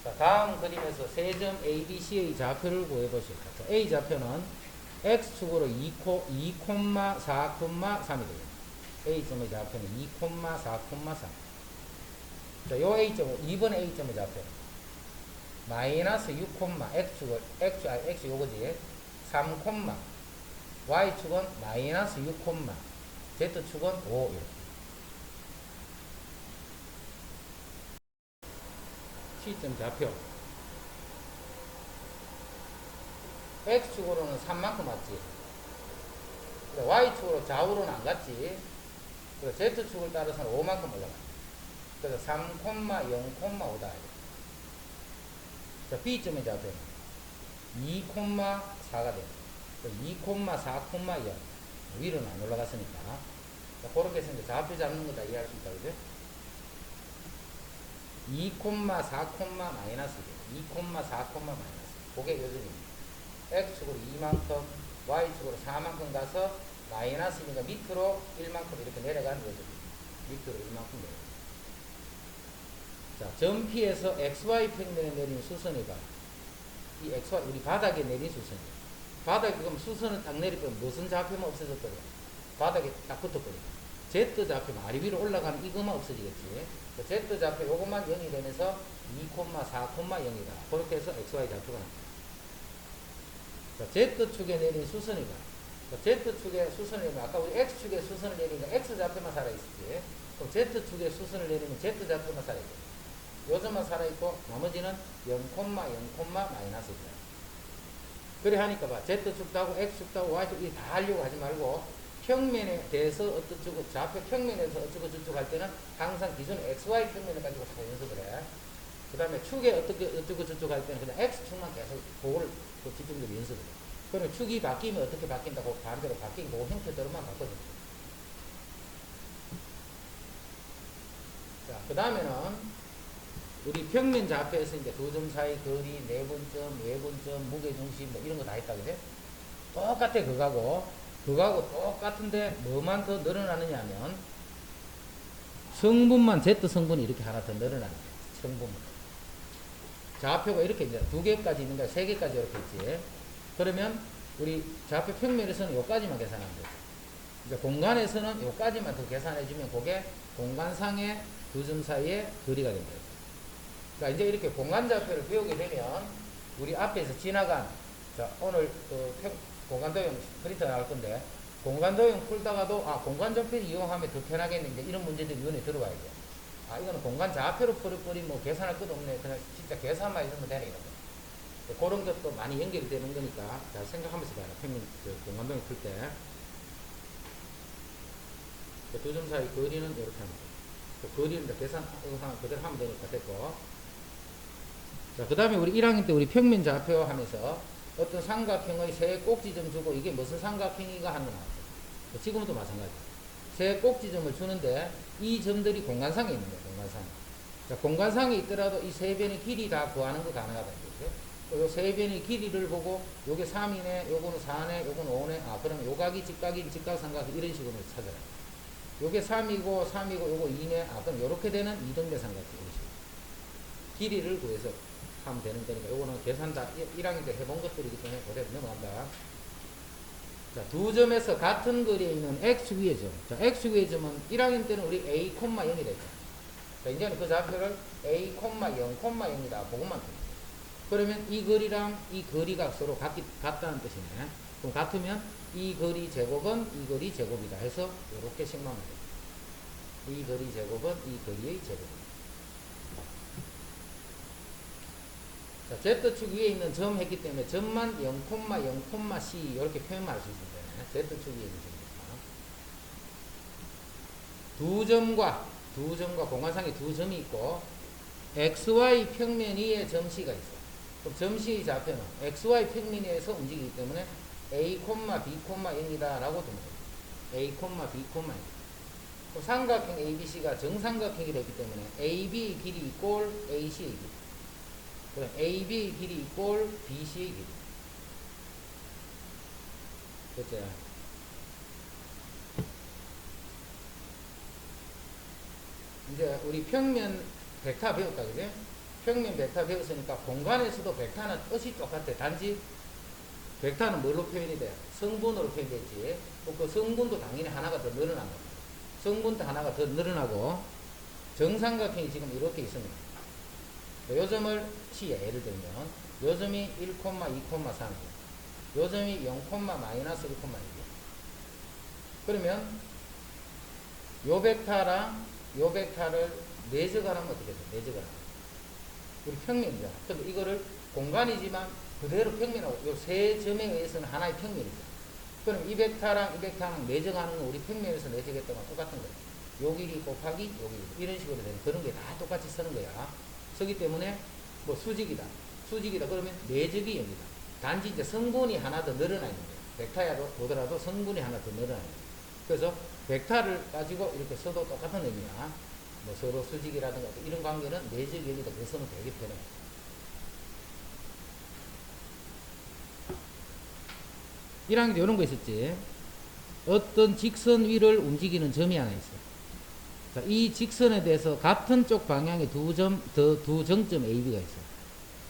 자, 다음 그림에서 세 점 ABC의 좌표를 구해보실까. 자, A 좌표는 X축으로 2,4,3이 되겠습니다. A점의 좌표는 2,4,3. 자, 요 A점, 2번 A점의 좌표. 마이너스 6, X축을, X 요거지. 3, Y축은 마이너스 6, Z축은 5, 이렇게. C점 좌표. X축으로는 3만큼 왔지. Y축으로 좌우로는 안 갔지. 그래서 Z축을 따라서는 5만큼 올라갔지. 그래서 3, 0,5다. 자, B점의 좌표는 2,4가 돼. 2,4,0. 위로는 안 올라갔으니까. 자, 그렇게 해서 이제 좌표 잡는 거 다 이해할 수 있다, 그죠? 2,4, 마이너스. 2,4, 마이너스. 그게 요즘입니다. X축으로 2만큼, Y축으로 4만큼 가서 마이너스니까 밑으로 1만큼 이렇게 내려가는 요즘입니다. 밑으로 1만큼 내려가는. 자, 점 P에서 XY 평면에 내린 수선이가 이 XY, 우리 바닥에 내린 수선이에요. 바닥에 그럼 수선을 딱 내리면 무슨 좌표만 없어졌더래? 바닥에 딱 붙어버려. Z 좌표 아래 위로 올라가면 이것만 없어지겠지. Z 좌표 요것만 0이 되면서 2,4,0이다. 그렇게 해서 XY 좌표가 나옵니다. 자, Z축에 내린 수선이다. 자, Z축에 수선을 내리면 아까 우리 X축에 수선을 내리니까 X좌표만 살아있었지. 그럼 Z축에 수선을 내리면 Z좌표만 살아있고 요점만 살아있고 나머지는 0, 마이너스입니다. 그래 하니까 봐. Z축도 하고 X축도 하고 Y축 다 하려고 하지 말고 평면에 대해서 어쩌고 좌표 평면에서 어쩌고 저쩌고 할 때는 항상 기존 XY 평면을 가지고 다 연습을 해. 그 다음에 축에 어쩌고 저쩌고 할 때는 그냥 X축만 계속 그거를 집중적으로 연습을 해. 그러면 축이 바뀌면 어떻게 바뀐다고 반대로 바뀐 그 형태대로만 바꿔줍니다. 자, 그 다음에는 우리 평면 좌표에서 이제 두 점 사이 거리, 내분점, 외분점, 무게중심 뭐 이런 거 다 했다 그래? 똑같아 그거하고 똑같은데 뭐만 더 늘어나느냐 하면 성분만 Z 성분이 이렇게 하나 더 늘어나는 거야. 성분만. 좌표가 이렇게 이제 두 개까지 있는 거야. 세 개까지 이렇게 있지. 그러면 우리 좌표 평면에서는 요까지만 계산하면 되죠. 이제 공간에서는 요까지만 더 계산해주면 그게 공간상의 두 점 사이의 거리가 된다. 그러니까 이제 이렇게 공간 좌표를 배우게 되면 우리 앞에서 지나간 자 오늘 공간도형 프린터 나올 건데 공간도형 풀다가도 공간 좌표를 이용하면 더 편하겠는데 이런 문제들이 눈에 들어와야 돼. 이거는 공간 좌표로 풀어버리면 뭐 계산할 것도 없네. 그냥 진짜 계산만 해주면 되네 이런 거. 그런 것도 많이 연결이 되는 거니까 잘 생각하면서 봐라. 평균 공간도형 풀 때. 두 점 사이 거리는 이렇게 하면 돼. 거리는 계산 그대로 하면 되니까 됐고. 자, 그 다음에 우리 1학년 때 우리 평면 좌표 하면서 어떤 삼각형의 세 꼭지점 주고 이게 무슨 삼각형인가 하는 거 나왔어요. 지금도 마찬가지. 세 꼭지점을 주는데 이 점들이 공간상에 있는 거예요. 공간상에. 자, 공간상에 있더라도 이 세 변의 길이 다 구하는 거 가능하다. 요 세 변의 길이를 보고 요게 3이네, 요거는 4네, 요거는 5네. 그럼 요 각이 직각인 직각삼각 이런 식으로 찾아라. 요게 3이고 3이고 요거 2네. 그럼 요렇게 되는 이등변 삼각형 이런 식으로. 길이를 구해서 하면 되는 거니까 요거는 계산 다 1학년 때 해본 것들이기 때문에 그대로 넘어간다. 자, 두 점에서 같은 거리에 있는 x 위의 점. 자, x 위의 점은 1학년 때는 우리 a, 0이라 했죠. 자, 이제는 그 좌표를 a, 0, 0이다. 그것만 돼. 그러면 이 거리랑 이 거리가 서로 같다는 뜻이네. 그럼 같으면 이 거리 제곱은 이 거리 제곱이다 해서 이렇게 식만하면 돼. 이 거리 제곱은 이 거리의 제곱이다. 자, Z축 위에 있는 점 했기 때문에 점만 0,0,C 이렇게 표현만 할 수 있습니다. Z축 위에 있는 점입니다. 두 점과 공간상에 두 점이 있고 XY 평면 위에 점 C가 있어. 그럼 점 C의 좌표는 XY 평면 위에서 움직이기 때문에 A, B, 0이다 라고 두면 됩니다. A, B, 0. 삼각형 ABC가 정삼각형이 됐기 때문에 AB 길이 이꼴 AC의 길이. 그럼 AB 길이 이꼴 BC의 길이. 그렇죠? 이제 우리 평면 벡터 배웠다, 그지? 평면 벡터 배웠으니까 공간에서도 벡터는 뜻이 똑같아. 단지 벡터는 뭘로 표현이 돼? 성분으로 표현되지. 그 성분도 당연히 하나가 더 늘어난 겁니다. 성분도 하나가 더 늘어나고 정삼각형이 지금 이렇게 있습니다. 요 점을 C에 예를 들면 요 점이 1, 2, 3 요 점이 0, 마이너스 1, 1 그러면 요 벡터랑 요 벡터를 내적하면 어떻게 돼? 내적하면 우리 평면이잖아. 근데 이거를 공간이지만 그대로 평면하고 요 세 점에 의해서는 하나의 평면이죠. 그럼 이 벡터랑 이 벡터랑 내적하는 건 우리 평면에서 내적했던 거랑 똑같은 거야. 요 길이 곱하기 요 길이 이런 식으로 되는 그런 게 다 똑같이 쓰는 거야. 쓰기 때문에 뭐 수직이다 그러면 내적이 0이다. 단지 이제 성분이 하나 더 늘어나 있는 거예요. 벡터야 보더라도 성분이 하나 더 늘어나 있는 거예요. 그래서 벡터를 가지고 이렇게 써도 똑같은 의미야. 뭐 서로 수직이라든가 이런 관계는 내적 0이다. 그래서는 되게 편해. 이런 이런 거 있었지. 어떤 직선 위를 움직이는 점이 하나 있어. 자, 이 직선에 대해서 같은 쪽 방향의 두 정점 AB가 있어.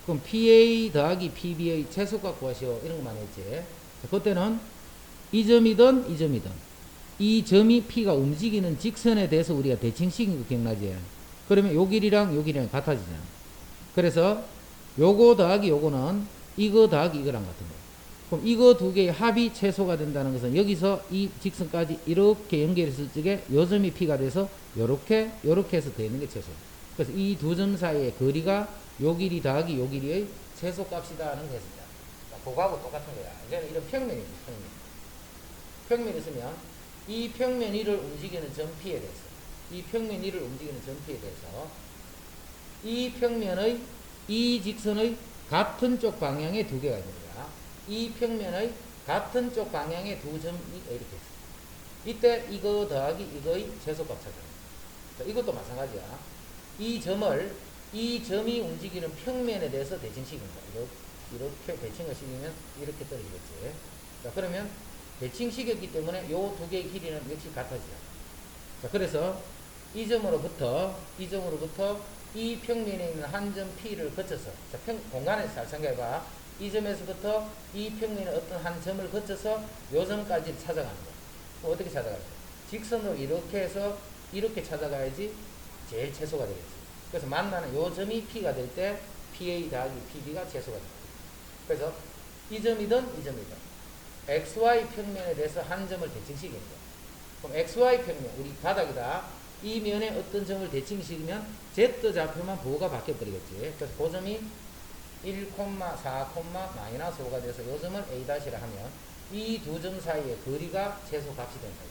그럼 PA 더하기 PB의 최소값 구하시오. 이런 거만 했지. 자, 그때는 이 점이든 이 점이든 이 점이 P가 움직이는 직선에 대해서 우리가 대칭시킨 거 기억나지? 그러면 요 길이랑 요 길이랑 같아지잖아. 그래서 요거 더하기 요거는 이거 더하기 이거랑 같은 거야. 그럼 이거 두 개의 합이 최소가 된다는 것은 여기서 이 직선까지 이렇게 연결했을 적에 요 점이 P가 돼서 요렇게 해서 되는 게 최소. 그래서 이 두 점 사이의 거리가 요 길이 더하기 요 길이의 최소값이다 하는 것이다. 그거하고 똑같은 거야. 이제는 이런 평면이지, 평면 있으면 이 평면 1을 움직이는 점 P에 대해서 이 평면 1을 움직이는 점 P에 대해서 이 평면의 이 직선의 같은 쪽 방향의 두 개가 있는 거야. 이 평면의 같은 쪽 방향의 두 점이 이렇게 있어. 이때 이거 더하기 이거의 최소값 찾아요. 자, 이것도 마찬가지야. 이 점을 이 점이 움직이는 평면에 대해서 대칭시킨 거야. 이렇게 대칭을 시키면 이렇게 떨어지겠지. 자, 그러면 대칭시켰기 때문에 요 두 개의 길이는 역시 같아지죠. 자, 그래서 이 점으로부터 이 평면에 있는 한 점 P를 거쳐서, 자, 공간에서 잘 생각해봐. 이 점에서부터 이 평면의 어떤 한 점을 거쳐서 요 점까지 찾아가는 거야. 어떻게 찾아갈까? 직선으로 이렇게 해서 이렇게 찾아가야지 제일 최소가 되겠지. 그래서 만나는 요 점이 P가 될 때 PA 더하기 PB가 최소가 됩니다. 그래서 이 점이든 이 점이든 XY 평면에 대해서 한 점을 대칭시키는 거야. 그럼 XY 평면, 우리 바닥이다. 이 면에 어떤 점을 대칭시키면 Z 좌표만 부호가 바뀌어버리겠지. 그래서 그 점이 1, 4, 마이너스 5가 돼서 이 점을 A' 하면 이 두 점 사이의 거리가 최소 값이 된다.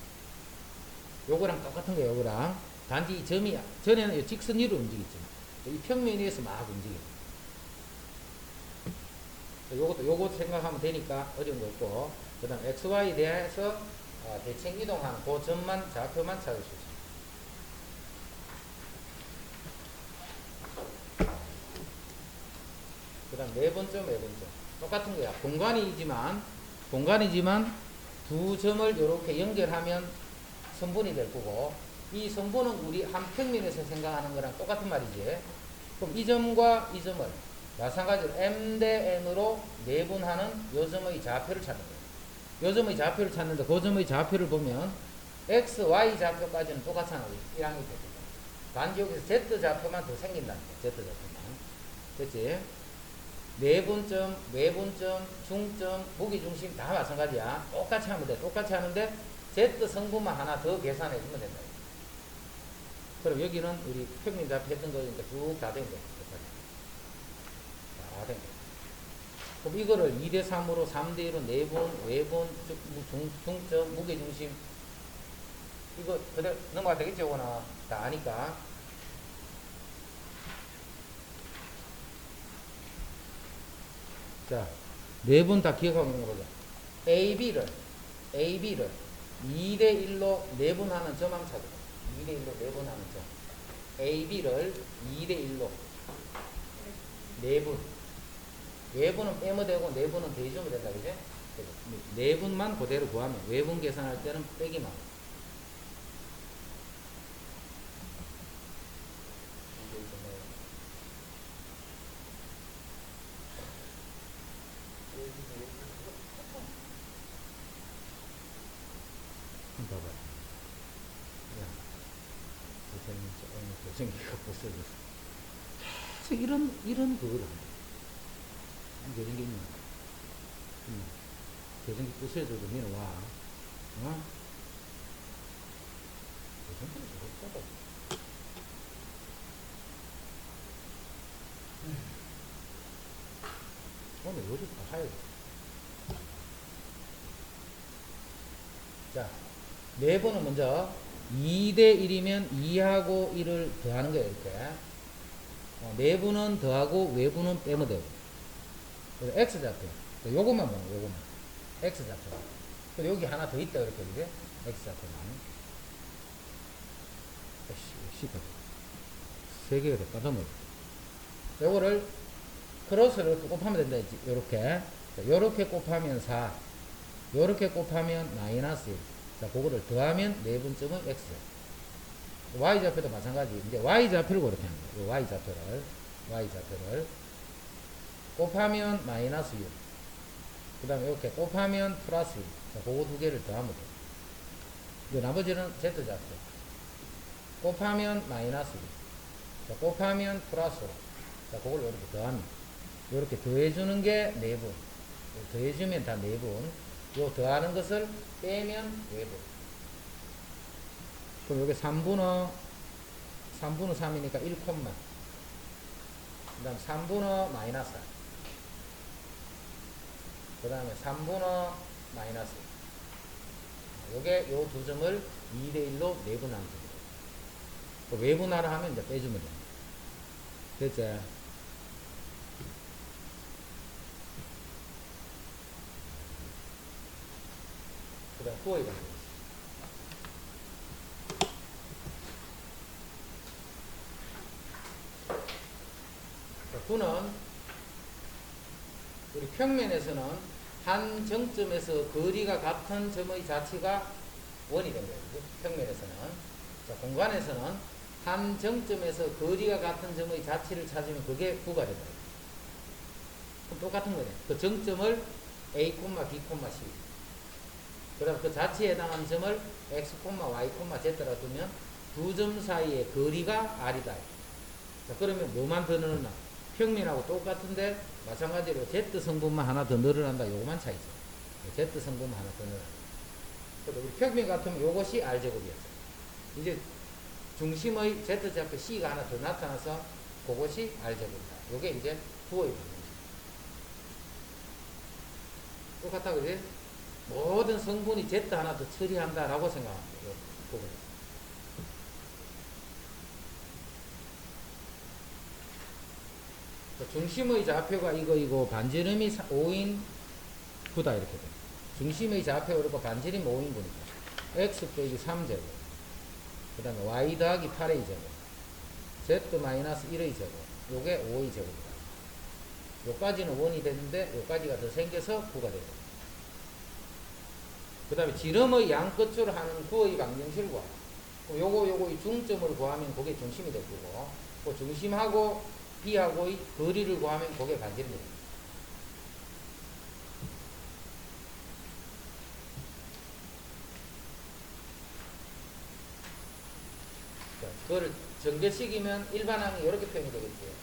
요거랑 똑같은 거예요. 요거랑. 단지 이 점이 전에는 이 직선 위로 움직였지만 이 평면 위에서 막 움직여요. 요것도 생각하면 되니까 어려운 거 없고, 그 다음 XY에 대해서 대칭 이동하는 그 점만, 좌표만 찾을 수 있어요. 그 다음 네 번째. 똑같은 거야. 공간이지만 두 점을 이렇게 연결하면 선분이 될 거고, 이 선분은 우리 한 평면에서 생각하는 거랑 똑같은 말이지. 그럼 이 점과 이 점을 마찬가지로 M 대 N으로 내분하는 요 점의 좌표를 찾는 거예요. 요 점의 좌표를 찾는데 그 점의 좌표를 보면 X, Y 좌표까지는 똑같잖아. 1항이 되거든. 단지 여기서 Z 좌표만 더 생긴다는 거야. Z 좌표만. 됐지? 내분점, 외분점, 중점, 무게중심 다 마찬가지야. 똑같이 하면 돼. 똑같이 하는데 Z 성분만 하나 더 계산해 주면 된다. 그럼 여기는 우리 평면 좌표 했던 거니까 쭉 다 된 거야. 다 된 거야. 그럼 이거를 2대 3으로 3대 1로 내분, 외분, 중점, 무게중심 이거 그대로 넘어가 되겠죠? 이거나 다 아니까. 자, 네 분 다 기억하고 있는 거 보자. AB를 2대1로 내분하는 점 한번 찾아봐. 2대1로 내분하는 점. AB를 2대1로 내분. 외분은 빼면 되고 내분은 대주면 된다. 그지? 내분만 그대로 구하면 외분 계산할 때는 빼기만 하고. 봐봐. 야, 선생님, 오늘 교정기가 부서졌어. 계속 이런 그거를 한다. 교정기 있는 거. 교정기 부서져도 니는 와. 어? 교정기를 저렇게 써봐. 오늘 요즘 다 하야지. 자, 네 번은 먼저 2대1이면 2하고 1을 더하는 거예요. 이렇게. 내분은 더하고 외분은 빼면 되고. 그래서 X좌표. 요것만 보는 거, 요것만. X좌표. 그리고 여기 하나 더 있다, 이렇게. 이제 X좌표만. 세 개가 더 까다먹어. 요거를 크로스를 이렇게 곱하면 된다, 했지. 요렇게. 요렇게 곱하면 4. 요렇게 곱하면 마이너스 1. 자, 그거를 더하면 내분점은 X. Y좌표도 마찬가지. 이제 Y좌표를 그렇게 하는 거예요. Y좌표를. 곱하면 마이너스 6. 그 다음에 이렇게 곱하면 플러스 1. 자, 그거 두 개를 더하면 돼요. 이제 나머지는 Z좌표. 곱하면 마이너스 1. 자, 곱하면 플러스 5. 자, 그걸 이렇게 더하면. 이렇게 더해주는 게 내분. 더해주면 다 내분. 요 더하는 것을 빼면 외분. 그럼 여기 3분의 3이니까 1, 그 다음 3분의 마이너스. 그 다음에 3분의 마이너스. 요게 요 두 점을 2대1로 내분하는 겁니다. 그 외분하라 하면 이제 빼주면 됩니다. 됐지? 그 다음 구호에 가는 거지. 9는 우리 평면에서는 한 정점에서 거리가 같은 점의 자체가 원이 된 거예요. 평면에서는. 자, 공간에서는 한 정점에서 거리가 같은 점의 자체를 찾으면 그게 9가 된다. 그럼 똑같은 거네. 그 정점을 A, B, C. 그 다음 그 자체에 해당하는 점을 X, Y, Z라 두면 두 점 사이의 거리가 R이다. 자, 그러면 뭐만 더 늘어나? 평면하고 똑같은데 마찬가지로 Z 성분만 하나 더 늘어난다. 요거만 차이죠. Z 성분만 하나 더 늘어난다. 그래서 우리 평면 같으면 요것이 R제곱이었죠. 이제 중심의 Z좌표 C가 하나 더 나타나서 그것이 R제곱이다. 요게 이제 부호의 방정식. 똑같다, 그지? 모든 성분이 Z 하나 더 처리한다라고 생각하면 돼요. 요 부분. 중심의 좌표가 이거이고 반지름이 5인 9다 이렇게 돼. 중심의 좌표가 그렇고 반지름이 5인 9니까 x 빼기 3제곱 그 다음에 y 더하기 8의 제곱 z 마이너스 1의 제곱 요게 5의 제곱이다. 요까지는 원이 되는데 요까지가 더 생겨서 9가 되고 그 다음에 지름의 양 끝으로 하는 구의 방정식을 구하라. 요거 이 중점을 구하면 그게 중심이 될 거고 그 중심하고 B하고의 거리를 구하면 그게 반지름이 됩니다. 그거를 전개식이면 일반항이 이렇게 표현이 되겠지.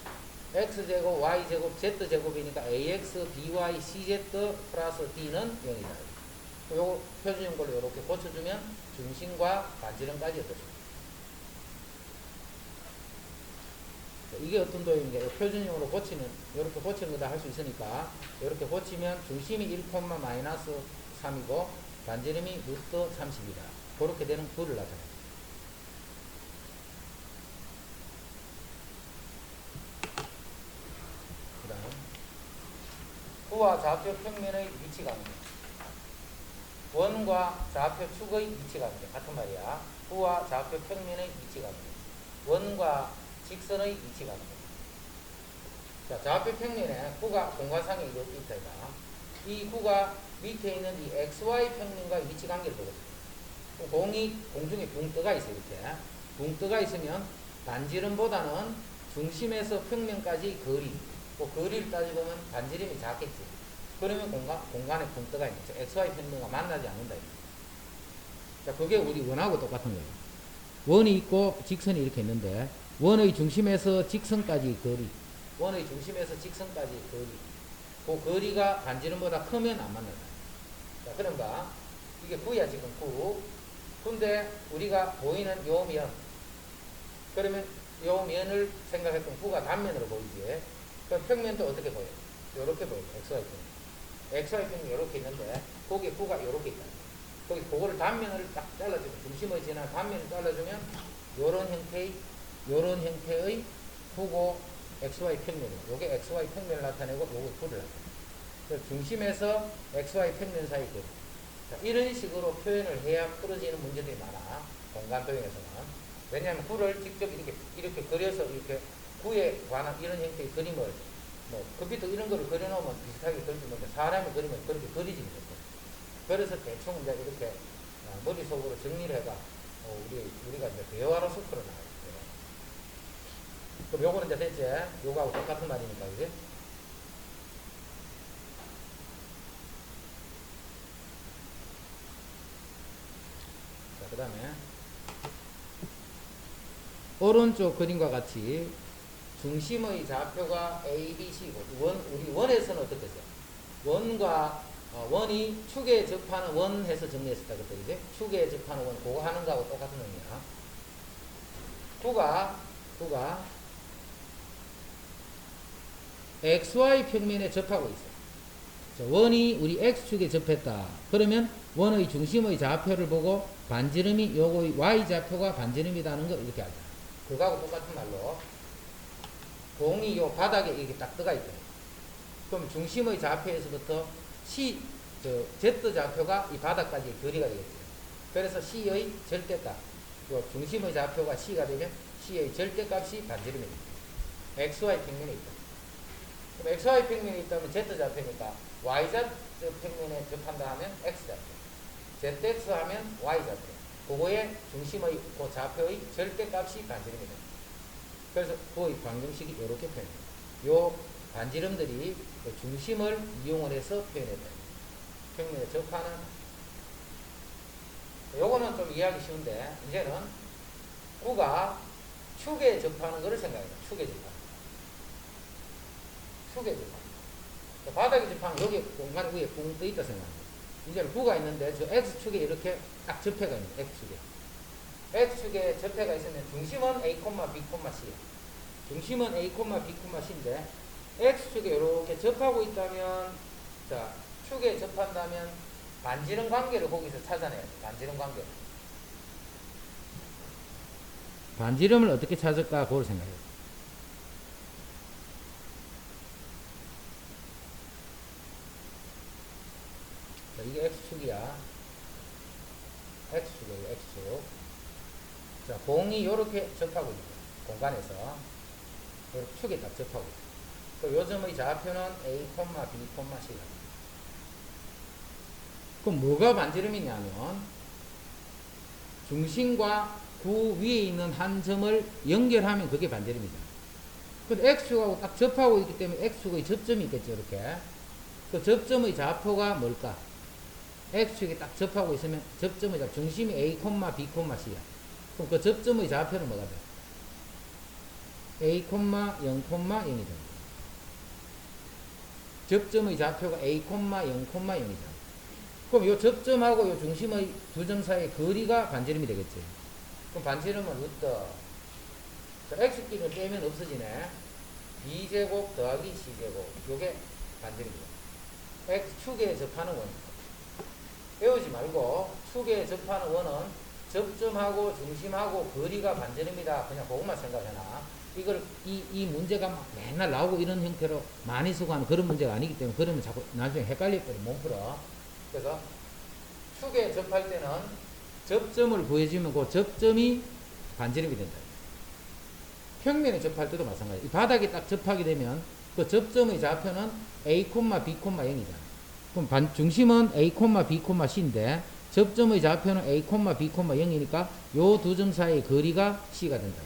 X제곱, Y제곱, Z제곱이니까 AX, BY, CZ 플러스 D는 0이다. 요거 표준형 걸로 이렇게 고쳐주면 중심과 반지름까지 얻어줍니다. 이게 어떤 도형인가? 표준형으로 고치는, 이렇게 고치는 거다 할 수 있으니까, 이렇게 고치면 중심이 1, 마이너스 3이고, 반지름이 루트 30이다. 그렇게 되는 부를 나타냅니다. 그 다음, 구와 좌표 평면의 위치관계. 원과 좌표 축의 위치관계. 같은 말이야. 구와 좌표 평면의 위치관계. 원과 직선의 위치관계. 자, 좌표 평면에 구가 공간상에 이렇게 있다. 이 구가 밑에 있는 이 XY 평면과 위치관계를 보거든요. 공이 공중에 붕 떠가 있어요. 이렇게. 붕 떠가 있으면 반지름보다는 중심에서 평면까지 거리. 그 거리를 따지보면 반지름이 작겠지. 그러면 공간에 붕 떠가 있는 거죠. XY 평면과 만나지 않는다. 자, 그게 우리 원하고 똑같은 거예요. 원이 있고 직선이 이렇게 있는데 원의 중심에서 직선까지 거리, 원의 중심에서 직선까지 거리, 그 거리가 반지름보다 크면 안 만난다. 자, 그런가? 이게 9야, 지금 9. 근데 우리가 보이는 요 면, 그러면 요 면을 생각했던 9가 단면으로 보이지. 그럼 평면도 어떻게 보여요? 요렇게 보여요. XY 평면. XY 평면이 요렇게 있는데, 거기에 9가 요렇게 있다. 거기 그거를 단면을 딱 잘라주면, 중심의 지난 단면을 잘라주면, 요런 형태의 구고 XY 평면이에요. 요게 XY 평면을 나타내고 요게 구를 나타내요. 중심에서 XY 평면 사이 거리. 자, 이런 식으로 표현을 해야 풀어지는 문제들이 많아. 공간 도형에서는. 왜냐하면 구를 직접 이렇게 그려서 이렇게 구에 관한 이런 형태의 그림을 컴퓨터 이런 거를 그려놓으면 비슷하게 그려주는데 사람이 그리면 그렇게 그리지 못해. 그래서 대충 이제 이렇게 머릿속으로 정리를 해봐. 우리가 이제 대화로서 풀어나가요. 그럼 요거는 이제 됐지? 요거하고 똑같은 말이니까, 그지? 자, 그 다음에, 오른쪽 그림과 같이 중심의 좌표가 A, B, C고, 우리 원에서는 어떻게 했어요? 원과, 원이 축에 접하는 원 해서 정리했었다, 그때, 그지? 축에 접하는 원, 그거 하는 거하고 똑같은 의미야. 구가 XY 평면에 접하고 있어요. 원이 우리 X축에 접했다. 그러면 원의 중심의 좌표를 보고 반지름이 요거의 Y좌표가 반지름이라는 거 이렇게 알자. 그거하고 똑같은 말로 공이 요 바닥에 이렇게 딱 떠가 있다. 그럼 중심의 좌표에서부터 Z좌표가 이 바닥까지 거리가 되겠죠. 그래서 C의 절대값, 요 중심의 좌표가 C가 되면 C의 절대값이 반지름이 됩니다. XY 평면에 있다. 그럼 XY 평면이 있다면 Z 좌표니까 YZ 평면에 접한다 하면 X 좌표. ZX 하면 Y 좌표. 그거의 중심의 그 좌표의 절대값이 반지름이다. 그래서 그의 방정식이 이렇게 표현합니다. 요 반지름들이 그 중심을 이용을 해서 표현해야 돼요. 평면에 접하는. 요거는 좀 이해하기 쉬운데, 이제는 구가 축에 접하는 것을 생각해요. 축에 접하는. 축에 접하는. 바닥에 접하는 여기 공간 위에 붕 떠 있다 생각합니다. 이제는 구가 있는데 저 X축에 이렇게 딱 접해가 있는 X축에. X축에 접해가 있으면 중심은 A, B, C야. 중심은 A, B, C인데 X축에 이렇게 접하고 있다면, 자, 축에 접한다면 반지름 관계를 거기서 찾아내야 돼. 반지름 관계를. 반지름을 어떻게 찾을까? 그걸 생각해요. 자, 이게 X축이야. X축이에요, X축. 자, 공이 요렇게 접하고 있죠. 공간에서. 요렇게 축에 딱 접하고 있죠. 그 요점의 좌표는 A, B, C야. 그럼 뭐가 반지름이냐면, 중심과 구 위에 있는 한 점을 연결하면 그게 반지름이다. 근데 X축하고 딱 접하고 있기 때문에 X축의 접점이 있겠죠, 이렇게. 그 접점의 좌표가 뭘까? X축에 딱 접하고 있으면 접점의 좌표, 중심이 A, B, C야. 그럼 그 접점의 좌표는 뭐가 돼? A, 0,0이 됩니다. 접점의 좌표가 A, 0,0이잖아. 그럼 요 접점하고 요 중심의 두 점 사이의 거리가 반지름이 되겠지. 그럼 반지름은 루트. X끼리는 빼면 없어지네. B제곱 더하기 C제곱. 요게 반지름이야. X축에 접하는 원. 외우지 말고 축에 접하는 원은 접점하고 중심하고 거리가 반지름이다. 그냥 그것만 생각해놔. 이걸 이 문제가 막 맨날 나오고 이런 형태로 많이 쓰고 하는 그런 문제가 아니기 때문에 그러면 자꾸 나중에 헷갈릴 거리 못 풀어. 그래서 축에 접할 때는 접점을 구해주면 그 접점이 반지름이 된다. 평면에 접할 때도 마찬가지. 이 바닥에 딱 접하게 되면 그 접점의 좌표는 A, B, C이잖아. 그럼 중심은 A, B, C인데 접점의 좌표는 A, B, 0이니까 요 두 점 사이의 거리가 C가 된다.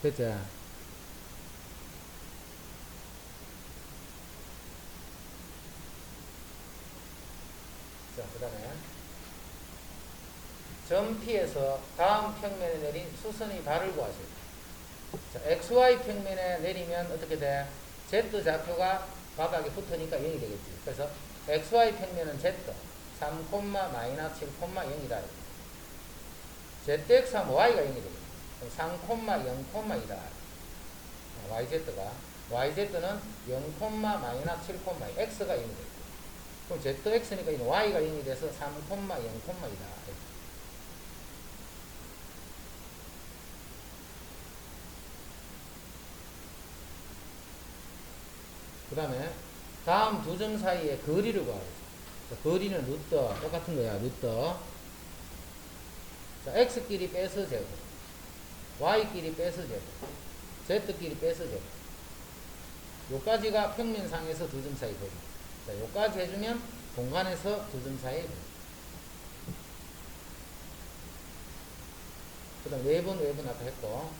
됐죠? 자, 그 다음에 점 P에서 다음 평면에 내린 수선의 발을 구하세요. 자, XY 평면에 내리면 어떻게 돼? Z 좌표가 바닥에 붙으니까 0이 되겠지. 그래서 XY 평면은 Z 3,-7,0이다. ZX 하면 Y가 0이 되겠지. 3,0,이다. YZ가. YZ는 0,-7,2. X가 0이 되겠지. 그럼 ZX니까 Y가 0이 돼서 3,0,이다. 그 다음에 다음 두 점 사이의 거리를 구하겠습니다. 거리는 루트, 똑같은 거야, 루트. 자, X끼리 빼서 제곱, Y끼리 빼서 제곱, Z끼리 빼서 제곱. 요까지가 평면상에서 두 점 사이 거리. 자, 요까지 해주면 공간에서 두 점 사이의 거리. 그 다음 외분 아까 했고,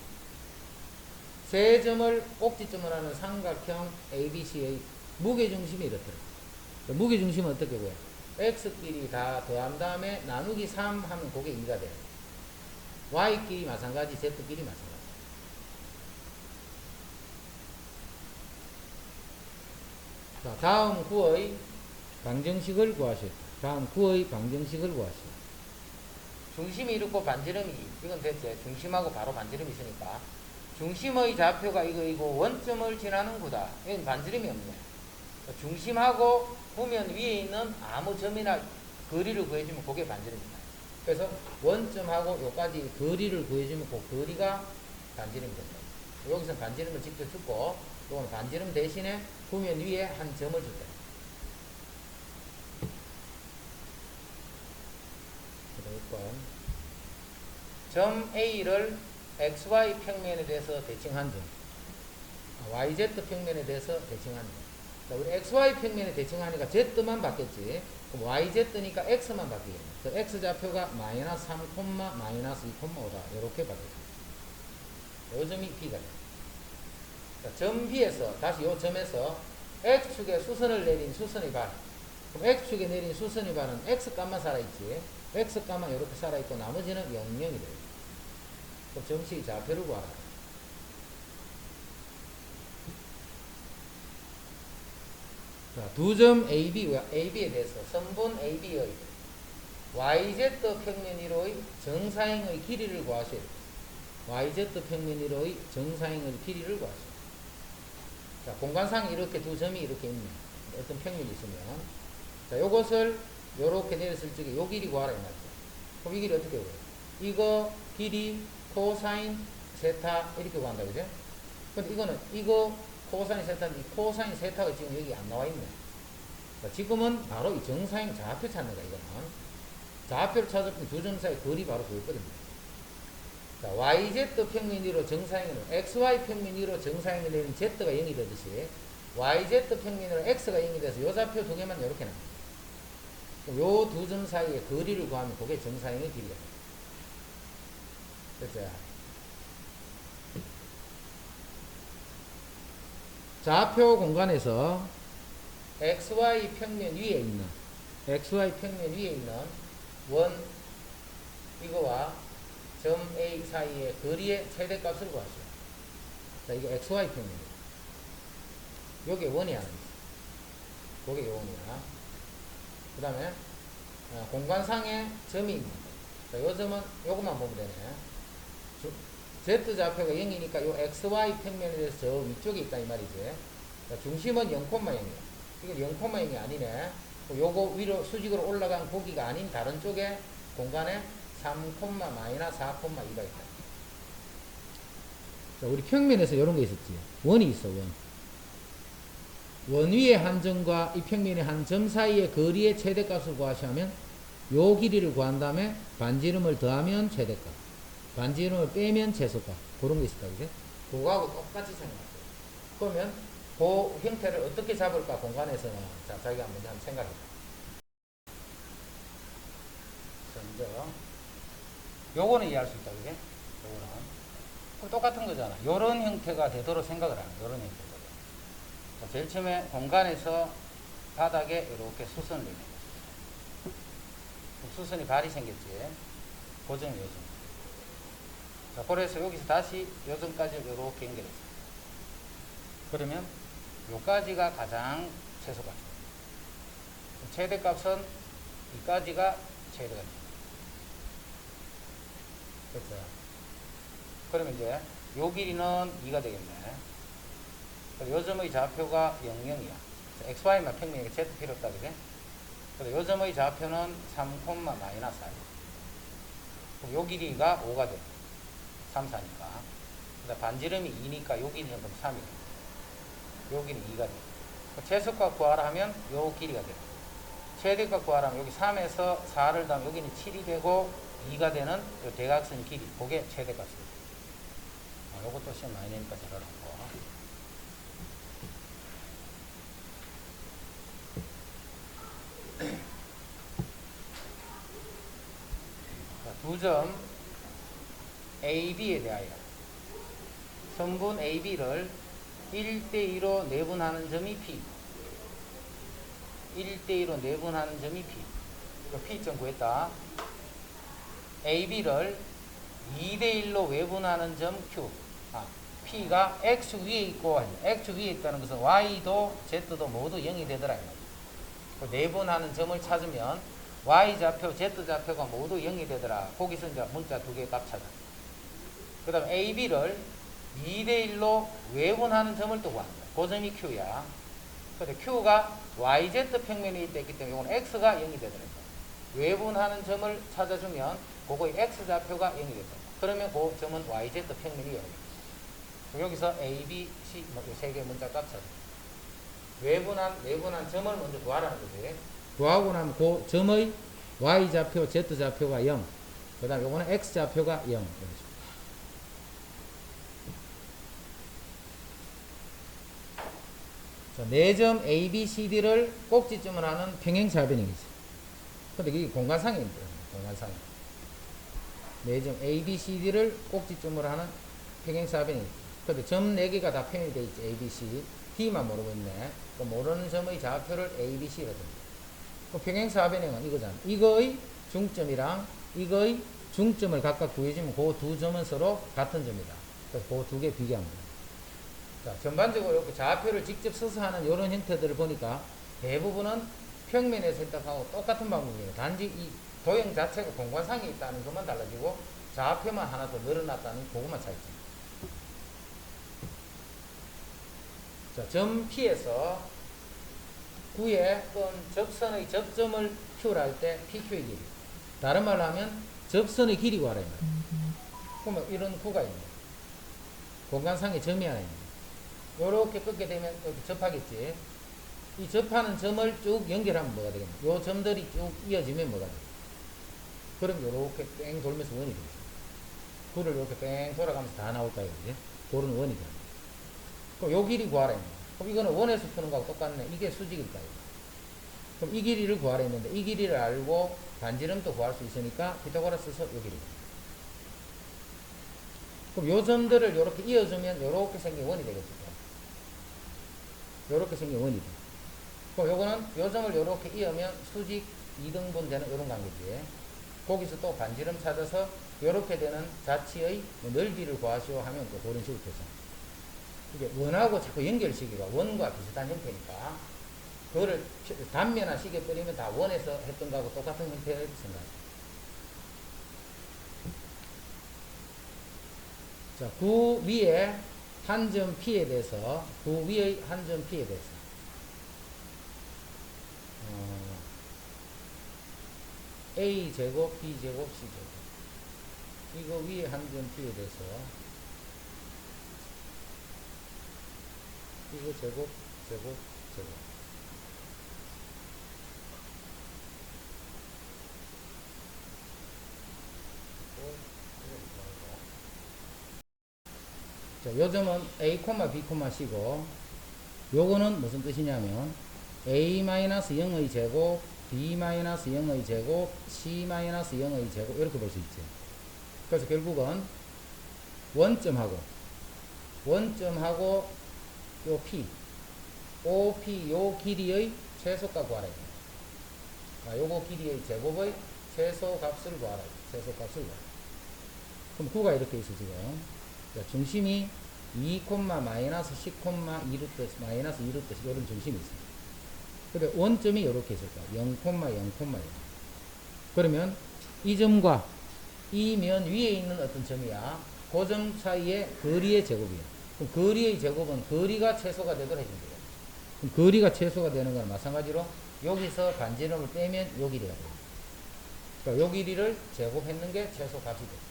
세 점을 꼭지점을 하는 삼각형 ABC의 무게중심이 이렇더라. 무게중심은 어떻게 보여? X끼리 다 더한 다음에 나누기 3 하면 그게 2가 돼요. Y끼리 마찬가지, Z끼리 마찬가지. 자, 다음 구의 방정식을 구하시오. 다음 구의 방정식을 구하시오. 중심이 이렇고 반지름이, 이건 됐지. 중심하고 바로 반지름이 있으니까. 중심의 좌표가 이거 원점을 지나는 구다. 이건 반지름이 없네. 중심하고 구면 위에 있는 아무 점이나 거리를 구해주면 그게 반지름이다. 그래서 원점하고 요까지 거리를 구해주면 그 거리가 반지름이 된다. 여기서 반지름을 직접 줬고, 요거는 반지름 대신에 구면 위에 한 점을 줬다. 점 A를 XY 평면에 대해서 대칭한 점. YZ 평면에 대해서 대칭하는 거. 자, 우리 XY 평면에 대칭하니까 Z만 바뀌었지. 그럼 YZ니까 X만 바뀌겠네. 그래서 X좌표가 마이너스 3, 마이너스 2,5다. 이렇게 바뀌었습니다. 요 점이 B가 돼. 자, 점 B에서, 다시 요 점에서 X축에 수선을 내린 수선의 발. 그럼 X축에 내린 수선의 발은 X값만 살아있지. X값만 이렇게 살아있고 나머지는 0,0이 돼요. 그럼 점식 좌표를 구하라. 자, 두 점 AB에 대해서 선분 AB의 YZ 평면위로의 정사행의 길이를 구하셔야 됩니다. YZ 평면위로의 정사행의 길이를 구하셔야 됩니다. 자, 공간상 이렇게 두 점이 이렇게 있네. 어떤 평면이 있으면. 자, 요것을 요렇게 내렸을 적에 요 길이 구하라 이 말이죠. 그럼 이 길이 어떻게 구해요? 이거 길이 코사인 세타 이렇게 구한다 그죠? 근데 이거는 이거 코사인 세타인데 이 코사인 세타가 지금 여기 안 나와 있네. 자, 지금은 바로 이 정사행 좌표 찾는 거야 이거는. 좌표를 찾았더니 두 점 사이 거리 바로 보였거든요. 자, YZ 평면위로 정사행은 XY 평면위로 정사행을 내린 Z가 0이 되듯이 YZ 평면위로 X가 0이 돼서 요 좌표 두 개만 이렇게 나옵니다. 요 두 점 사이의 거리를 구하면 그게 정사행의 길이가 됩니다. 됐죠? 좌표 공간에서 XY 평면 위에 있는 원 이거와 점 A 사이의 거리의 최대값을 구하시오. 자, 이게 XY 평면이에요. 요게 원이 하나 있어. 요게 원이야. 그 다음에 공간상의 점이 있는 거. 자, 요 점은 요것만 보면 되네. Z좌표가 0이니까 요 XY 평면에 대해서 저 위쪽에 있다 이 말이지. 자, 중심은 0,0이야. 이건 0,0이 아니네. 요거 위로 수직으로 올라간 고기가 아닌 다른 쪽에 공간에 3, 마이너스 4,2가 있다. 자, 우리 평면에서 이런 거 있었지. 원이 있어, 원. 원 위의 한 점과 이 평면의 한 점 사이의 거리의 최대값을 구하시면 요 길이를 구한 다음에 반지름을 더하면 최대값, 반지름을 빼면 최소값. 그런 거 있었다, 그죠? 그거하고 똑같이 생각해요. 그러면 그 형태를 어떻게 잡을까, 공간에서는. 자, 자기가 먼저 한번 생각해. 먼저, 요거는 이해할 수 있다, 그게? 요거는. 똑같은 거잖아. 요런 형태가 되도록 생각을 하는 거야, 요런 형태가. 자, 제일 처음에 공간에서 바닥에 이렇게 수선을 내는 거야. 수선이 발이 생겼지. 고정이 요점. 자, 그래서 여기서 다시 요점까지 이렇게 연결했어. 그러면 요까지가 가장 최소값. 최대값은 이까지가 최대값. 됐어요. 그러면 이제 요 길이는 2가 되겠네. 요 점의 좌표가 0,0이야. XY만 평면이니까 Z 필요 없다, 그지? 그래서 요 점의 좌표는 3, 마이너스 4. 그럼 요 길이가 5가 돼. 3, 4니까. 반지름이 2니까 요 길이는 그럼 3이야. 요 길이 2가 돼. 최소값 구하라 하면 요 길이가 돼. 최대값 구하라 하면 여기 3에서 4를 더하면 여기는 7이 되고 2가 되는 요 대각선 길이. 그게 최대값이에요. 요것도 시험 많이 내니까 잘 알았고. 두 점 AB에 대하여 선분 AB를 1대2로 내분하는 점이 P. 1대2로 내분하는 점이 P. P점 구했다. AB를 2대1로 외분하는 점 Q. P가 X 위에 있고, X 위에 있다는 것은 Y도 Z도 모두 0이 되더라. 내분하는 점을 찾으면 Y좌표, Z좌표가 모두 0이 되더라. 거기서 이제 문자 두 개의 값 찾아. 그 다음 AB를 2대1로 외분하는 점을 또 구한다. 그 점이 Q야. 근데 Q가 YZ 평면에 있기 때문에 이건 X가 0이 되더라. 외분하는 점을 찾아주면 그거의 X좌표가 0이 된다. 그러면 그 점은 YZ 평면이 0이다. 여기서 A, B, C 세 개의 문자 값 찾아. 외분한 점을 먼저 구하라는 거지. 구하고 나면 그 점의 Y좌표, Z좌표가 0. 그 다음 요거는 X좌표가 0. 네 점 A, B, C, D를 꼭지점을 하는 평행사변형이죠. 근데 이게 공간상입니다. 공간상. 네 점 A, B, C, D를 꼭지점으로 하는 평행사변형이죠. 근데 점 4개가 다 표현이 되어 있죠. A, B, C. D만 모르고 있네. 그 모르는 점의 좌표를 A, B, C라 합니다. 그 평행사변형은 이거잖아. 이거의 중점이랑 이거의 중점을 각각 구해주면 그 두 점은 서로 같은 점이다. 그래서 그 두 개 비교합니다. 자, 전반적으로 이렇게 좌표를 직접 써서 하는 이런 형태들을 보니까 대부분은 평면에서 선택하고 똑같은 방법이에요. 단지 이 도형 자체가 공간상에 있다는 것만 달라지고 좌표만 하나 더 늘어났다는 그것만 차이점. 자, 점 P에서 구에 어떤 접선의 접점을 Q를 할 때 PQ의 길이. 다른 말로 하면 접선의 길이 구하라. 그러면 이런 구가 있네. 공간상에 점이 하나 있네. 요렇게 꺾게 되면 이렇게 접하겠지. 이 접하는 점을 쭉 연결하면 뭐가 되겠냐. 요 점들이 쭉 이어지면 뭐가 되겠냐. 그럼 요렇게 뺑 돌면서 원이 되겠지. 구를 이렇게 뺑 돌아가면서 다 나올까 이거지. 그런 원이 되겠지. 그럼 요 길이 구하라 했네. 그럼 이거는 원에서 푸는 거하고 똑같네. 이게 수직일까 이거. 그럼 이 길이를 구하라 했는데 이 길이를 알고 반지름도 구할 수 있으니까 피타고라스 써서 요 길이. 그럼 요 점들을 요렇게 이어주면 요렇게 생긴 원이 되겠지. 요렇게 생긴 원이 돼. 그럼 요거는 요 점을 요렇게 이으면 수직 2등분 되는 요런 관계지. 거기서 또 반지름 찾아서 요렇게 되는 자치의 넓이를 구하시오 하면 또 그런 식으로 되죠. 이게 원하고 자꾸 연결시기가 원과 비슷한 형태니까 그거를 단면화 시켜버리면 다 원에서 했던 거하고 똑같은 형태를 생각합니다. 자, 구 위에 한 점 P에 대해서 구 위의 한 점 P에 대해서 A제곱, B제곱, C제곱 이거 위에 한 점 P에 대해서 이거 제곱, 제곱, 제곱 자, 요 점은 A, B, C고 요거는 무슨 뜻이냐면 A-0의 제곱, B-0의 제곱, C-0의 제곱 이렇게 볼 수 있죠. 그래서 결국은 원점하고 요 P, OP 요 길이의 최소값 구하라. 요거 길이의 제곱의 최소값을 구하라. 최소값을 구하라. 그럼 구가 이렇게 있어 지금. 자, 중심이 2, 마이너스 10, 2루트, 마이너스 2루트 이런 중심이 있습니다. 근데 원점이 이렇게 있을 거야. 0, 0, 0. 그러면 이 점과 이 면 위에 있는 어떤 점이야. 그 점 사이의 거리의 제곱이야. 그럼 거리의 제곱은 거리가 최소가 되도록 해준다. 그럼 거리가 최소가 되는 건 마찬가지로 여기서 반지름을 빼면 요 길이가 돼요. 그러니까 요 길이를 제곱했는 게 최소 값이 돼.